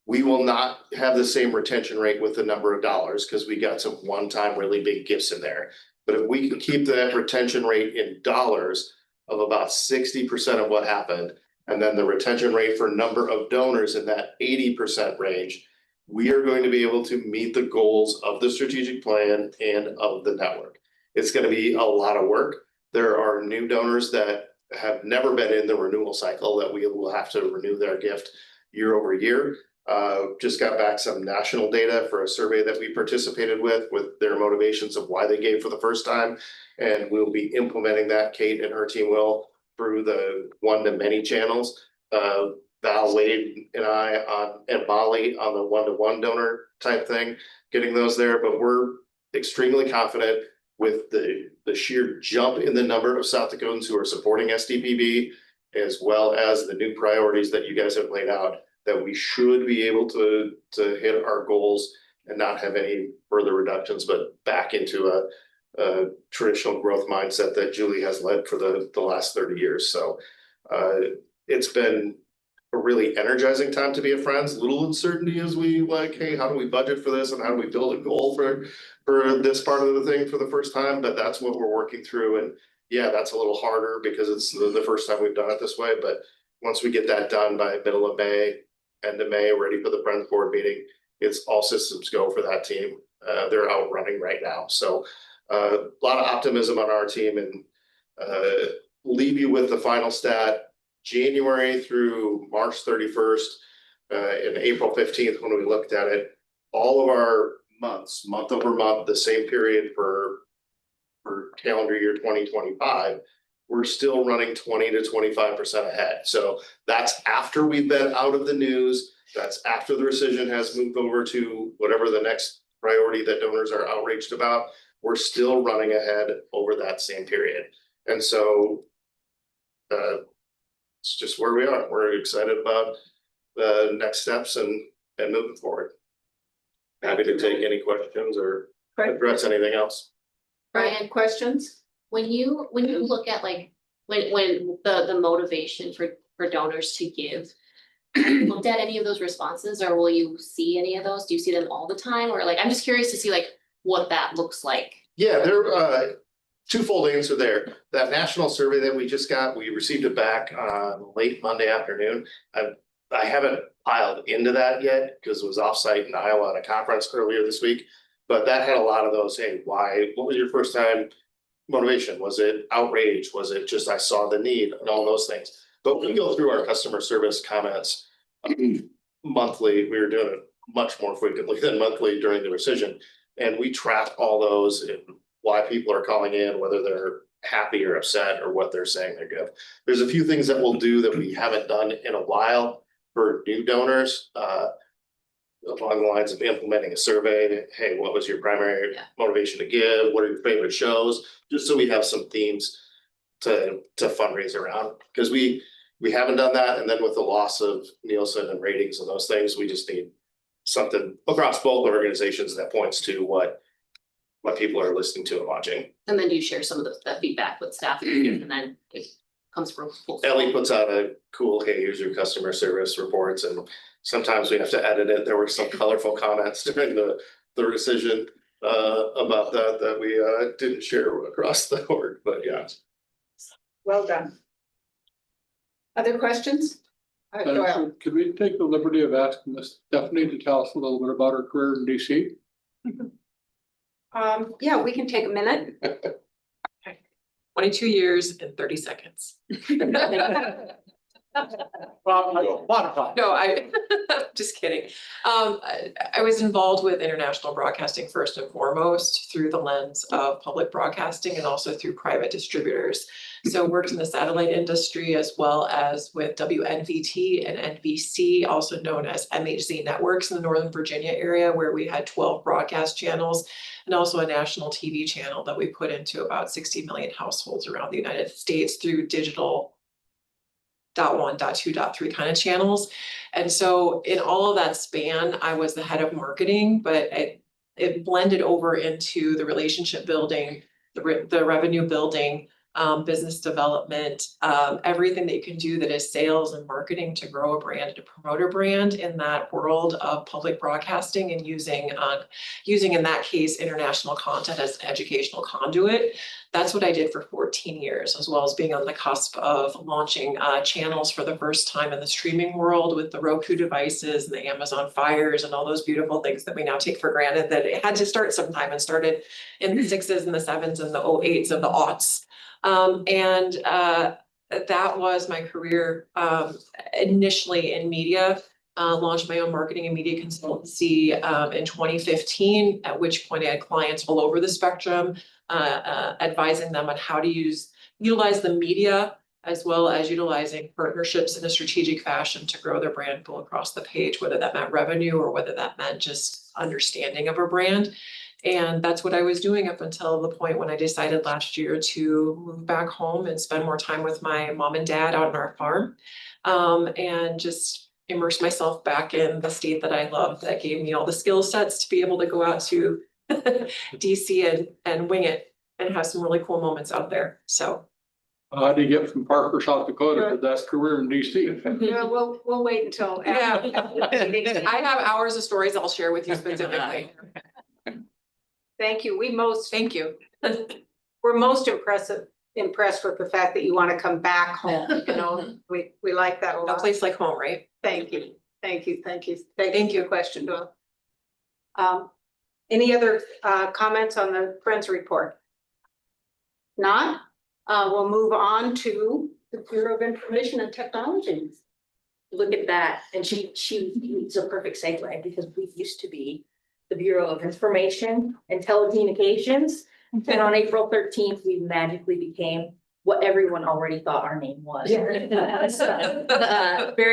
we will not have the same retention rate with the number of dollars, because we got some one-time really big gifts in there. But if we can keep that retention rate in dollars of about 60% of what happened, and then the retention rate for number of donors in that 80% range, we are going to be able to meet the goals of the strategic plan and of the network. It's going to be a lot of work. There are new donors that have never been in the renewal cycle that we will have to renew their gift year over year. Just got back some national data for a survey that we participated with their motivations of why they gave for the first time. And we'll be implementing that, Kate and her team will, through the one-to-many channels. Val Wade and I and Molly on the one-to-one donor type thing, getting those there. But we're extremely confident with the sheer jump in the number of South Dakotans who are supporting SDPB, as well as the new priorities that you guys have laid out, that we should be able to hit our goals and not have any further reductions, but back into a traditional growth mindset that Julie has led for the last 30 years. So it's been a really energizing time to be a Friends, little uncertainty as we like, hey, how do we budget for this and how do we build a goal for this part of the thing for the first time, but that's what we're working through. And yeah, that's a little harder because it's the first time we've done it this way, but once we get that done by middle of May, end of May, ready for the Friends board meeting, it's all systems go for that team. They're out running right now. So a lot of optimism on our team, and leave you with the final stat. January through March 31st, and April 15th, when we looked at it, all of our months, month over month, the same period for calendar year 2025, we're still running 20 to 25% ahead. So that's after we've been out of the news. That's after the rescission has moved over to whatever the next priority that donors are outraged about. We're still running ahead over that same period. And so it's just where we are. We're excited about the next steps and moving forward. Happy to take any questions or address anything else. Brian, questions? When you look at like, when the motivation for donors to give, looked at any of those responses, or will you see any of those? Do you see them all the time? Or like, I'm just curious to see like what that looks like. Yeah, there twofold answer there. That national survey that we just got, we received it back late Monday afternoon. I haven't piled into that yet because it was offsite in Iowa at a conference earlier this week. But that had a lot of those, hey, why, what was your first time motivation? Was it outrage? Was it just I saw the need and all those things? But we go through our customer service comments monthly. We were doing it much more frequently than monthly during the rescission. And we track all those and why people are calling in, whether they're happy or upset or what they're saying they're good. There's a few things that we'll do that we haven't done in a while for new donors. Along the lines of implementing a survey. Hey, what was your primary motivation to give? What are your favorite shows? Just so we have some themes to fundraise around, because we haven't done that. And then with the loss of Nielsen and ratings and those things, we just need something across both organizations that points to what people are listening to and watching. And then do you share some of the feedback with staff and then it comes from full. Ellie puts out a cool, hey, here's your customer service reports, and sometimes we have to edit it. There were some colorful comments during the rescission about that we didn't share across the board, but yeah. Well done. Other questions? Doyle. Could we take the liberty of asking Miss Stephanie to tell us a little bit about her career in DC? Yeah, we can take a minute. 22 years and 30 seconds. No, I just kidding. I was involved with international broadcasting first and foremost through the lens of public broadcasting and also through private distributors. So worked in the satellite industry as well as with WNVT and NBC, also known as MHZ Networks in the Northern Virginia area, where we had 12 broadcast channels and also a national TV channel that we put into about 60 million households around the United States through digital .1, .2, .3 kind of channels. And so in all of that span, I was the head of marketing, but it blended over into the relationship building, the revenue building, business development, everything that you can do that is sales and marketing to grow a brand, to promote a brand in that world of public broadcasting, and using in that case international content as an educational conduit. That's what I did for 14 years, as well as being on the cusp of launching channels for the first time in the streaming world with the Roku devices and the Amazon Fires and all those beautiful things that we now take for granted, that it had to start sometime, and started in the 6s and the 7s and the 08s and the aughts. That was my career initially in media. Launched my own marketing and media consultancy in 2015, at which point I had clients all over the spectrum, advising them on how to utilize the media, as well as utilizing partnerships in a strategic fashion to grow their brand, go across the page, whether that meant revenue or whether that meant just understanding of a brand. And that's what I was doing up until the point when I decided last year to move back home and spend more time with my mom and dad out on our farm, and just immerse myself back in the state that I love, that gave me all the skill sets to be able to go out to DC and wing it and have some really cool moments out there. So How do you get from Parker, South Dakota to that career in DC? Yeah, we'll wait until. I have hours of stories I'll share with you specifically. Thank you. Thank you. We're most impressed with the fact that you want to come back home, you know, we like that a A lot. place like home, right? Thank you, thank you, thank you. Thank you for your question, Doyle. Any other comments on the Friends report? Not, we'll move on to the Bureau of Information and Technology. Look at that, and she is a perfect segue because we used to be the Bureau of Information and Telecommunications. And on April 13th, we magically became what everyone already thought our name was. Very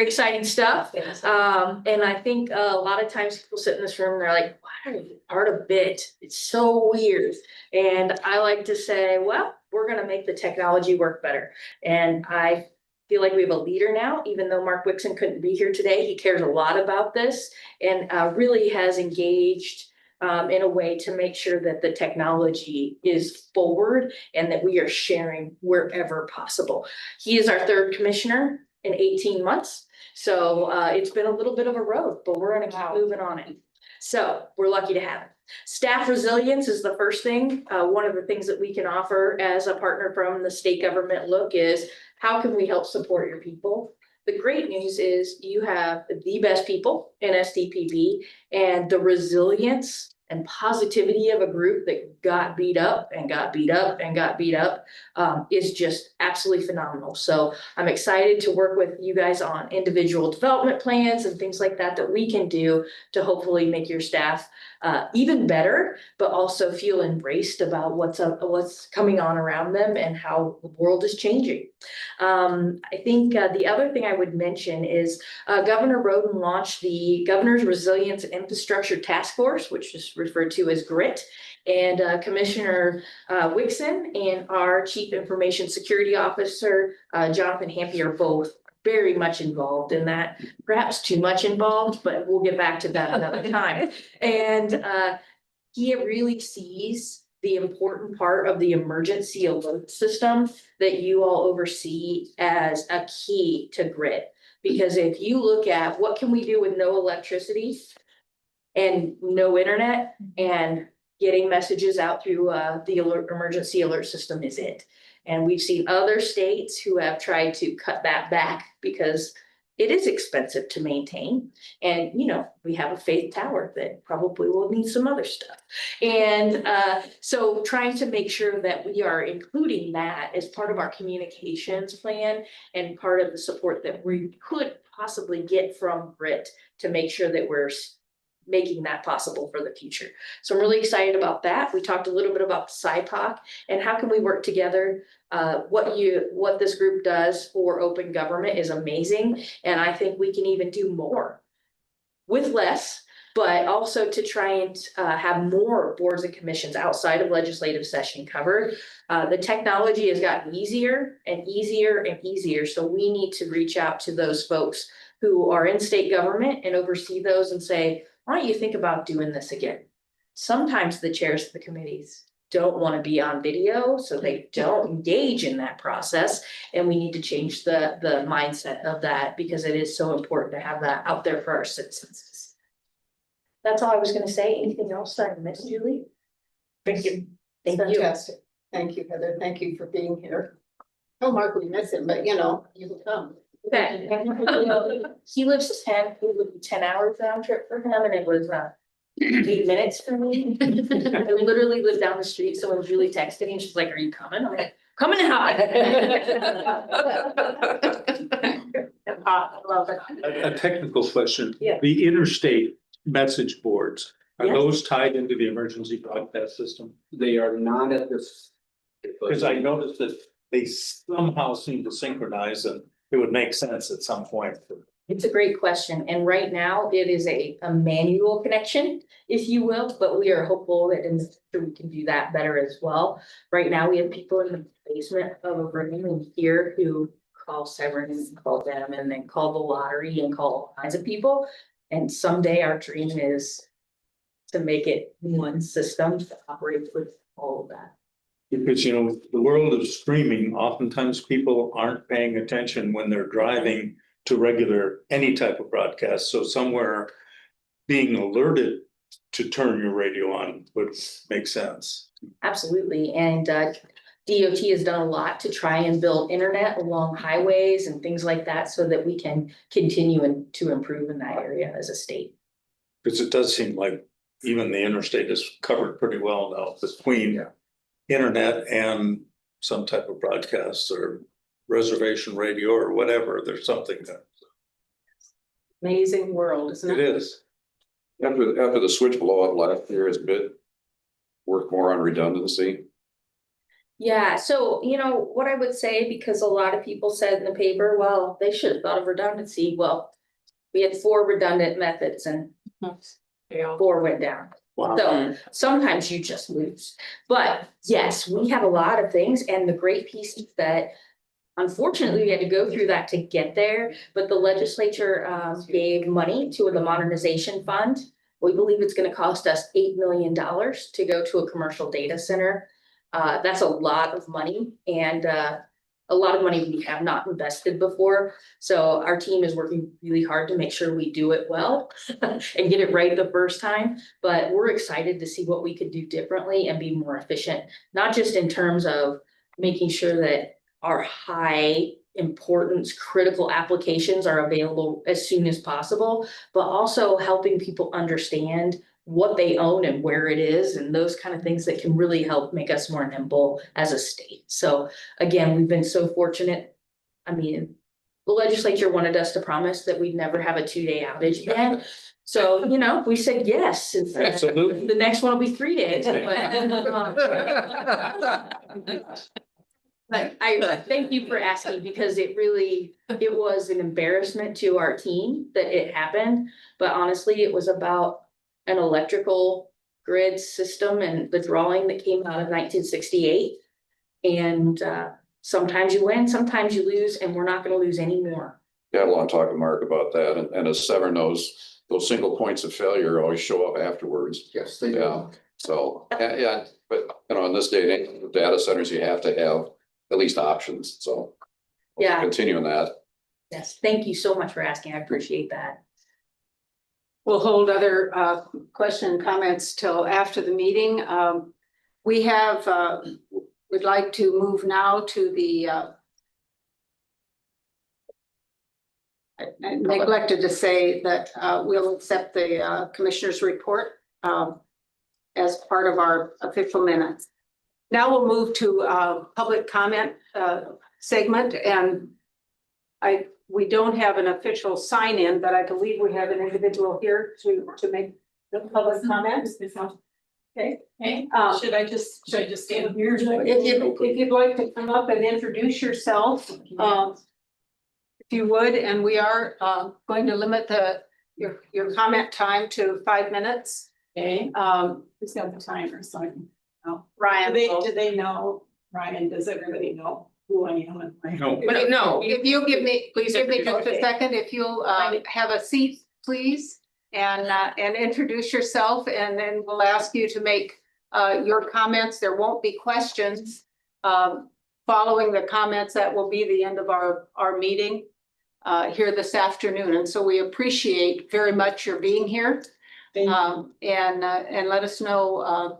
exciting stuff. And I think a lot of times people sit in this room and they're like, why are you part of BIT? It's so weird. And I like to say, well, we're gonna make the technology work better. And I feel like we have a leader now, even though Mark Wixon couldn't be here today. He cares a lot about this and really has engaged in a way to make sure that the technology is forward and that we are sharing wherever possible. He is our third commissioner in 18 months. So it's been a little bit of a road, but we're gonna keep moving on it. So we're lucky to have it. Staff resilience is the first thing. One of the things that we can offer as a partner from the state government look is how can we help support your people? The great news is you have the best people in SDPB and the resilience and positivity of a group that got beat up and got beat up and got beat up is just absolutely phenomenal. So I'm excited to work with you guys on individual development plans and things like that that we can do to hopefully make your staff even better, but also feel embraced about what's coming on around them and how the world is changing. I think the other thing I would mention is Governor Roden launched the Governor's Resilience and Infrastructure Task Force, which is referred to as GRIT. And Commissioner Wixon and our Chief Information Security Officer, Jonathan Hampy, are both very much involved in that, perhaps too much involved, but we'll get back to that another time. And he really sees the important part of the emergency alert system that you all oversee as a key to GRIT. Because if you look at what can we do with no electricity and no internet, and getting messages out through the emergency alert system is it. And we've seen other states who have tried to cut that back because it is expensive to maintain. And, you know, we have a Faith Tower that probably will need some other stuff. And so trying to make sure that we are including that as part of our communications plan and part of the support that we could possibly get from GRIT to make sure that we're making that possible for the future. So I'm really excited about that. We talked a little bit about SIPOC and how can we work together. What this group does for open government is amazing. And I think we can even do more with less, but also to try and have more boards and commissions outside of legislative session covered. The technology has gotten easier and easier and easier. So we need to reach out to those folks who are in state government and oversee those and say, why don't you think about doing this again? Sometimes the chairs of the committees don't want to be on video, so they don't engage in that process. And we need to change the mindset of that because it is so important to have that out there for our citizens. That's all I was going to say. Anything else I missed, Julie? Thank you. Thank you. Fantastic. Thank you, Heather. Thank you for being here. Oh, Mark, we miss him, but you know, you can come. Okay. He lives 10 hours round trip for him, and it was 8 minutes for me. I literally live down the street, so when Julie texted me, she's like, are you coming? I'm like, coming hot. I love it. A technical question. Yeah. The interstate message boards, are Yes. those tied into the emergency broadcast system? They are not at this. Because I noticed that they somehow seem to synchronize and it would make sense at some point. It's a great question, and right now it is a manual connection, if you will, but we are hopeful that in the future we can do that better as well. Right now, we have people in the basement of a room in here who call Severn and call them and then call the lottery and call all kinds of people. And someday our dream is to make it one system to operate with all of that. Because, you know, the world of streaming, oftentimes people aren't paying attention when they're driving to regular, any type of broadcast. So somewhere being alerted to turn your radio on would make sense. Absolutely, and DOT has done a lot to try and build internet along highways and things like that so that we can continue to improve in that area as a state. Because it does seem like even the interstate is covered pretty well now between internet and some type of broadcast or reservation radio or whatever. There's something that Amazing world, isn't it it? is. After the switch blow up last year, has bid work more on redundancy? Yeah, so you know what I would say, because a lot of people said in the paper, well, they should have thought of redundancy. Well, we had 4 redundant methods and 4 went down. Wow. So sometimes you just lose. But yes, we have a lot of things, and the great piece is that unfortunately, we had to go through that to get there, but the legislature gave money to the modernization fund. We believe it's gonna cost us $8 million to go to a commercial data center. That's a lot of money, and a lot of money we have not invested before. So our team is working really hard to make sure we do it well and get it right the first time. But we're excited to see what we could do differently and be more efficient, not just in terms of making sure that our high importance critical applications are available as soon as possible, but also helping people understand what they own and where it is and those kind of things that can really help make us more nimble as a state. So again, we've been so fortunate. I mean, the legislature wanted us to promise that we'd never have a 2-day outage again. So, you know, we said yes. Absolutely. The next one will be 3 days. But I thank you for asking, because it was an embarrassment to our team that it happened. But honestly, it was about an electrical grid system and the drawing that came out of 1968. And sometimes you win, sometimes you lose, and we're not gonna lose anymore. Yeah, I had a long talk with Mark about that, and as Severn knows, those single points of failure always show up afterwards. Yes, they do. Yeah, so, yeah, but you know, in this day and age, with data centers, you have to have at least options, so. we'll Yeah. Continue on that. Yes, thank you so much for asking. I appreciate that. We'll hold other question and comments till after the meeting. We have, we'd like to move now to the I neglected to say that we'll accept the commissioner's report as part of our official minutes. Now we'll move to public comment segment, and we don't have an official sign in, but I believe we have an individual here to make the public comments. Okay. Okay, Should I just stand here? If If you'd like to come up and introduce yourself, if you would, and we are going to limit your comment time to 5 minutes. Okay, who's got the timer, so I can, Ryan. do they know, Ryan, does everybody know who I am and my? No. But no, If you give me, please give me just a Okay. second, if you'll have a seat, please, and introduce yourself, and then we'll ask you to make your comments. There won't be questions following the comments. That will be the end of our meeting here this afternoon. And so we appreciate very much your being here. And let us know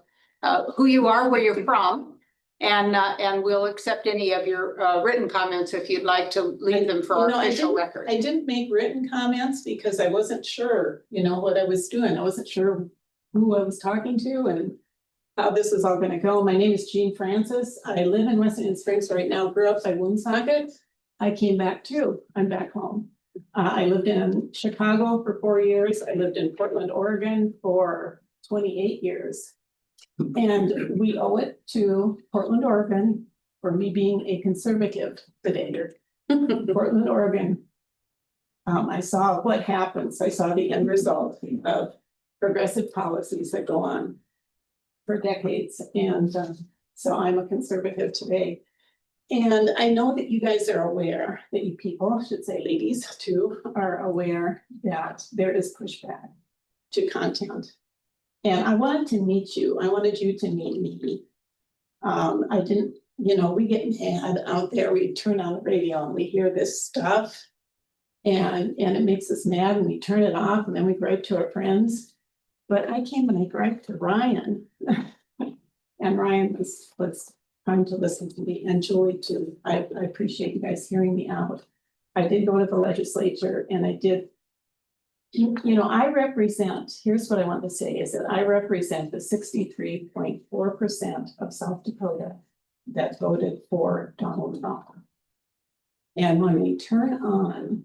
who you are, where you're from, and we'll accept any of your written comments if you'd like to leave them for our official record. I didn't make written comments because I wasn't sure, what I was doing. I wasn't sure who I was talking to and how this was all gonna go. My name is Jean Francis. I live in West Indian Springs right now, grew up by Woonsocket. I came back too. I'm back home. I lived in Chicago for 4 years. I lived in Portland, Oregon for 28 years. And we owe it to Portland, Oregon for me being a conservative today. Portland, Oregon. I saw what happens. I saw the end result of progressive policies that go on for decades. And so I'm a conservative today. And I know that you guys are aware, that you people, I should say ladies too, are aware that there is pushback to content. And I wanted to meet you. I wanted you to meet me. I didn't, we get mad out there, we turn on the radio and we hear this stuff. And it makes us mad and we turn it off and then we gripe to our friends. But I came and I griped to Ryan. And Ryan was trying to listen to me, and Julie too. I appreciate you guys hearing me out. I did go to the legislature and I did. I represent, here's what I want to say is that I represent the 63.4% of South Dakota that voted for Donald Trump. And when we turn on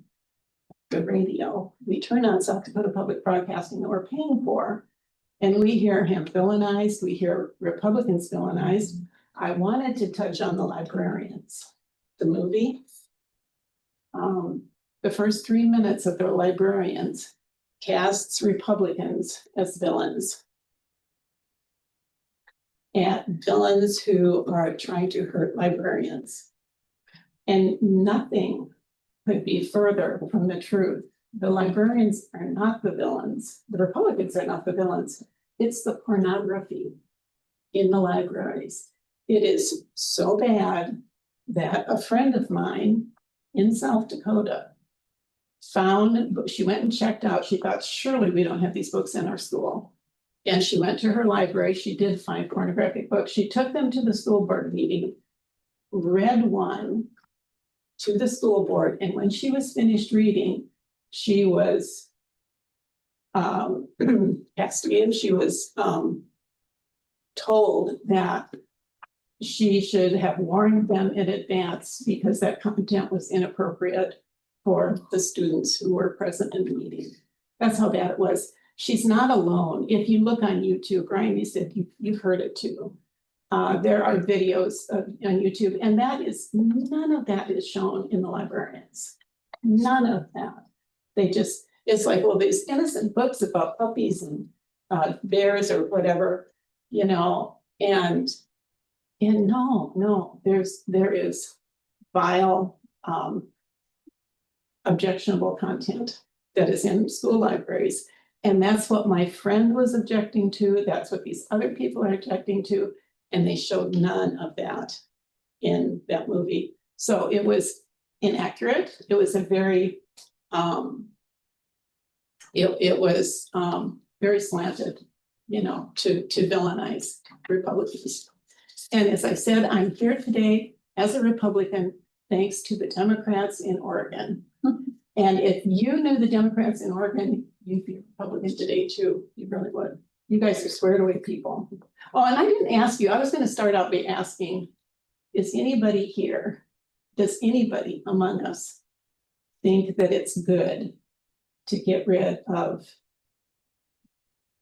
the radio, we turn on South Dakota Public Broadcasting that we're paying for, and we hear him villainized, we hear Republicans villainized. I wanted to touch on the librarians, the movie. The first 3 minutes of the librarians casts Republicans as villains. And villains who are trying to hurt librarians. And nothing could be further from the truth. The librarians are not the villains. The Republicans are not the villains. It's the pornography in the libraries. It is so bad that a friend of mine in South Dakota she went and checked out. She thought, surely we don't have these books in our school. And she went to her library. She did find pornographic books. She took them to the school board meeting, read one to the school board. And when she was finished reading, she was castigated. She was told that she should have warned them in advance because that content was inappropriate for the students who were present in the meeting. That's how bad it was. She's not alone. If you look on YouTube, Ryan, you said you've heard it too. There are videos on YouTube, and none of that is shown in the librarians. None of that. It's like, well, these innocent books about puppies and bears or whatever, and no, there is vile, objectionable content that is in school libraries. And that's what my friend was objecting to. That's what these other people are objecting to. And they showed none of that in that movie. So it was inaccurate. It was a very, it was very slanted, to villainize Republicans. And as I said, I'm here today as a Republican, thanks to the Democrats in Oregon. And if you knew the Democrats in Oregon, you'd be Republican today too. You really would. You guys are squared away people. Oh, and I didn't ask you, I was going to start out by asking, does anybody among us think that it's good to get rid of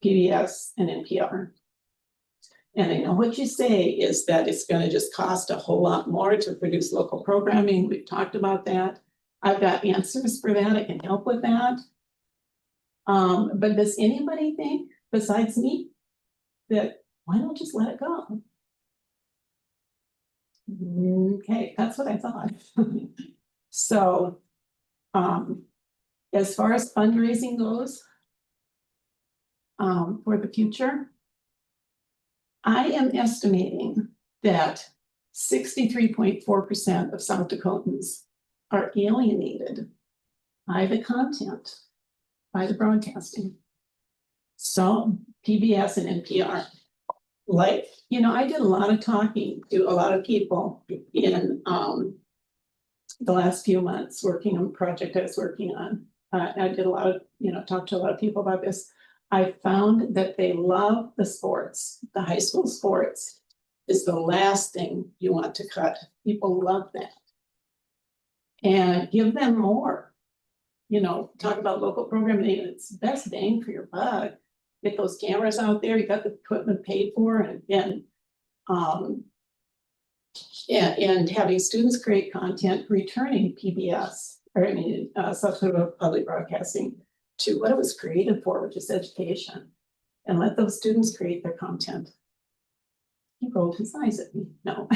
PBS and NPR? And I know what you say is that it's going to just cost a whole lot more to produce local programming. We've talked about that. I've got answers for that. I can help with that. But does anybody think, besides me, that why don't just let it go? Okay, that's what I thought. So, as far as fundraising goes, for the future, I am estimating that 63.4% of South Dakotans are alienated by the content, by the broadcasting. So PBS and NPR, I did a lot of talking to a lot of people in the last few months working on a project I was working on. I did a lot of, talked to a lot of people about this. I found that they love the sports. The high school sports is the last thing you want to cut. People love that. And give them more. Talk about local programming. It's the best bang for your buck. Get those cameras out there. You got the equipment paid for, and having students create content, returning PBS, South Dakota Public Broadcasting, to what it was created for, which is education, and let those students create their content. He rolled his eyes at me. No.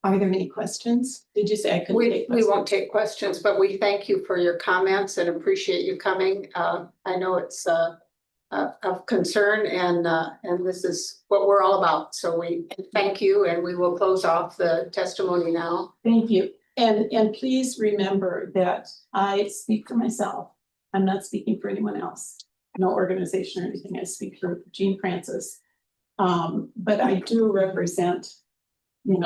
Are there any questions? Did you say I couldn't take questions? We won't take questions, but we thank you for your comments and appreciate you coming. I know it's of concern and this is what we're all about. So we thank you and we will close off the testimony now. Thank you. And please remember that I speak for myself. I'm not speaking for anyone else. No organization or anything. I speak for Jean Francis. But I do represent,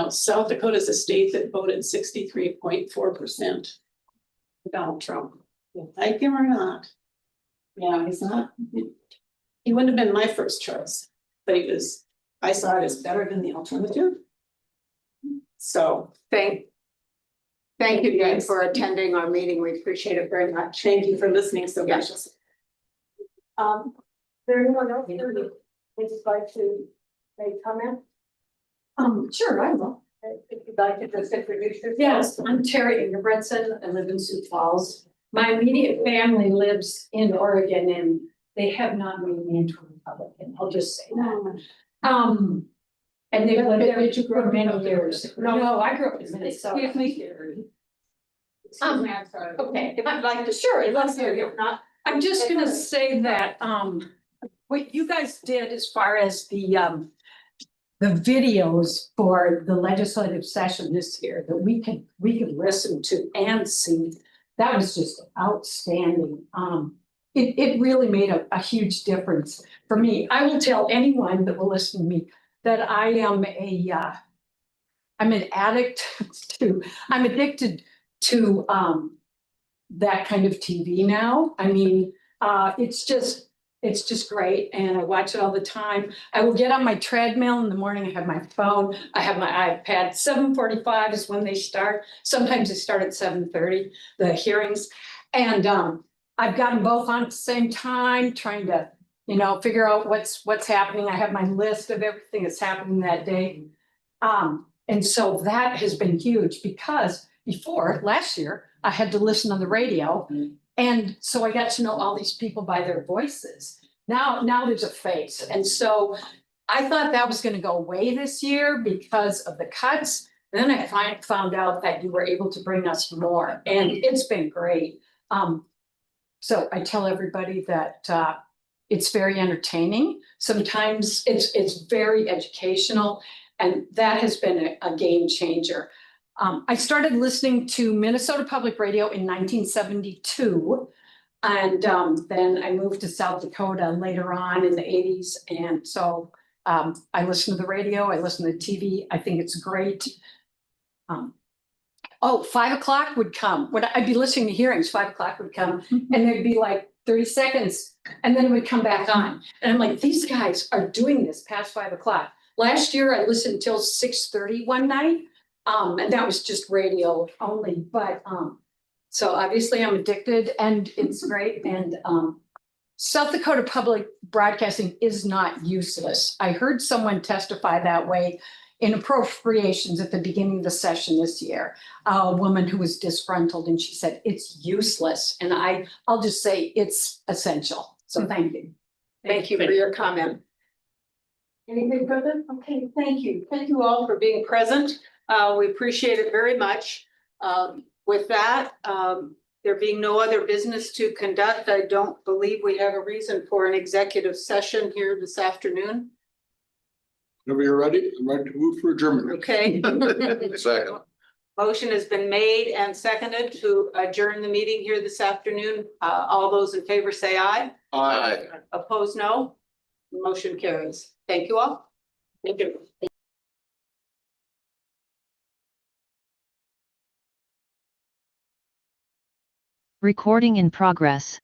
South Dakota is a state that voted 63.4% for Donald Trump. Like him or not. Yeah, he's not, he wouldn't have been my first choice, but I saw it as better than the alternative. So Thank you guys for attending our meeting. We appreciate it very much. thank you for listening so graciously. There anyone else here who would like to make comment? Sure, I will. If you'd like to just introduce yourself. Yes, I'm Terry Ingebretson. I live in Sioux Falls. My immediate family lives in Oregon and they have not made me into a Republican. I'll just say that. And they've lived there for many years. No, I grew up in Minnesota. Excuse me. I'm sorry. Okay, if you'd like to, sure, let's hear you. Not. I'm just gonna say that, what you guys did as far as the videos for the legislative session this year that we could listen to and see, that was just outstanding. It really made a huge difference for me. I will tell anyone that will listen to me that I am I'm addicted to that kind of TV now. I mean, it's just great and I watch it all the time. I will get on my treadmill in the morning. I have my phone. I have my iPad. 7:45 is when they start. Sometimes they start at 7:30, the hearings. And I've got them both on at the same time, trying to, figure out what's happening. I have my list of everything that's happening that day. And so that has been huge because before last year, I had to listen on the radio. And so I got to know all these people by their voices. Now there's a face. And so I thought that was going to go away this year because of the cuts. Then I found out that you were able to bring us more and it's been great. So I tell everybody that it's very entertaining. Sometimes it's very educational and that has been a game changer. I started listening to Minnesota Public Radio in 1972. And then I moved to South Dakota later on in the 80s. And so I listen to the radio, I listen to TV. I think it's great. 5 o'clock would come. When I'd be listening to hearings, 5 o'clock would come and there'd be like 30 seconds and then it would come back on. And I'm like, these guys are doing this past 5 o'clock. Last year I listened till 6:30 one night. And that was just radio only, but so obviously I'm addicted and it's great. And South Dakota Public Broadcasting is not useless. I heard someone testify that way in appropriations at the beginning of the session this year. A woman who was disgruntled and she said it's useless. And I'll just say it's essential. So thank you. Thank you for your comment. Anything further? Okay, thank you. Thank you all for being present. We appreciate it very much. With that, there being no other business to conduct, I don't believe we have a reason for an executive session here this afternoon. Whenever you're ready, I'm ready to move for adjournment. Okay. Second. Motion has been made and seconded to adjourn the meeting here this afternoon. All those in favor say aye. Aye. Opposed, no. Motion carries. Thank you all. Thank you. Recording in progress.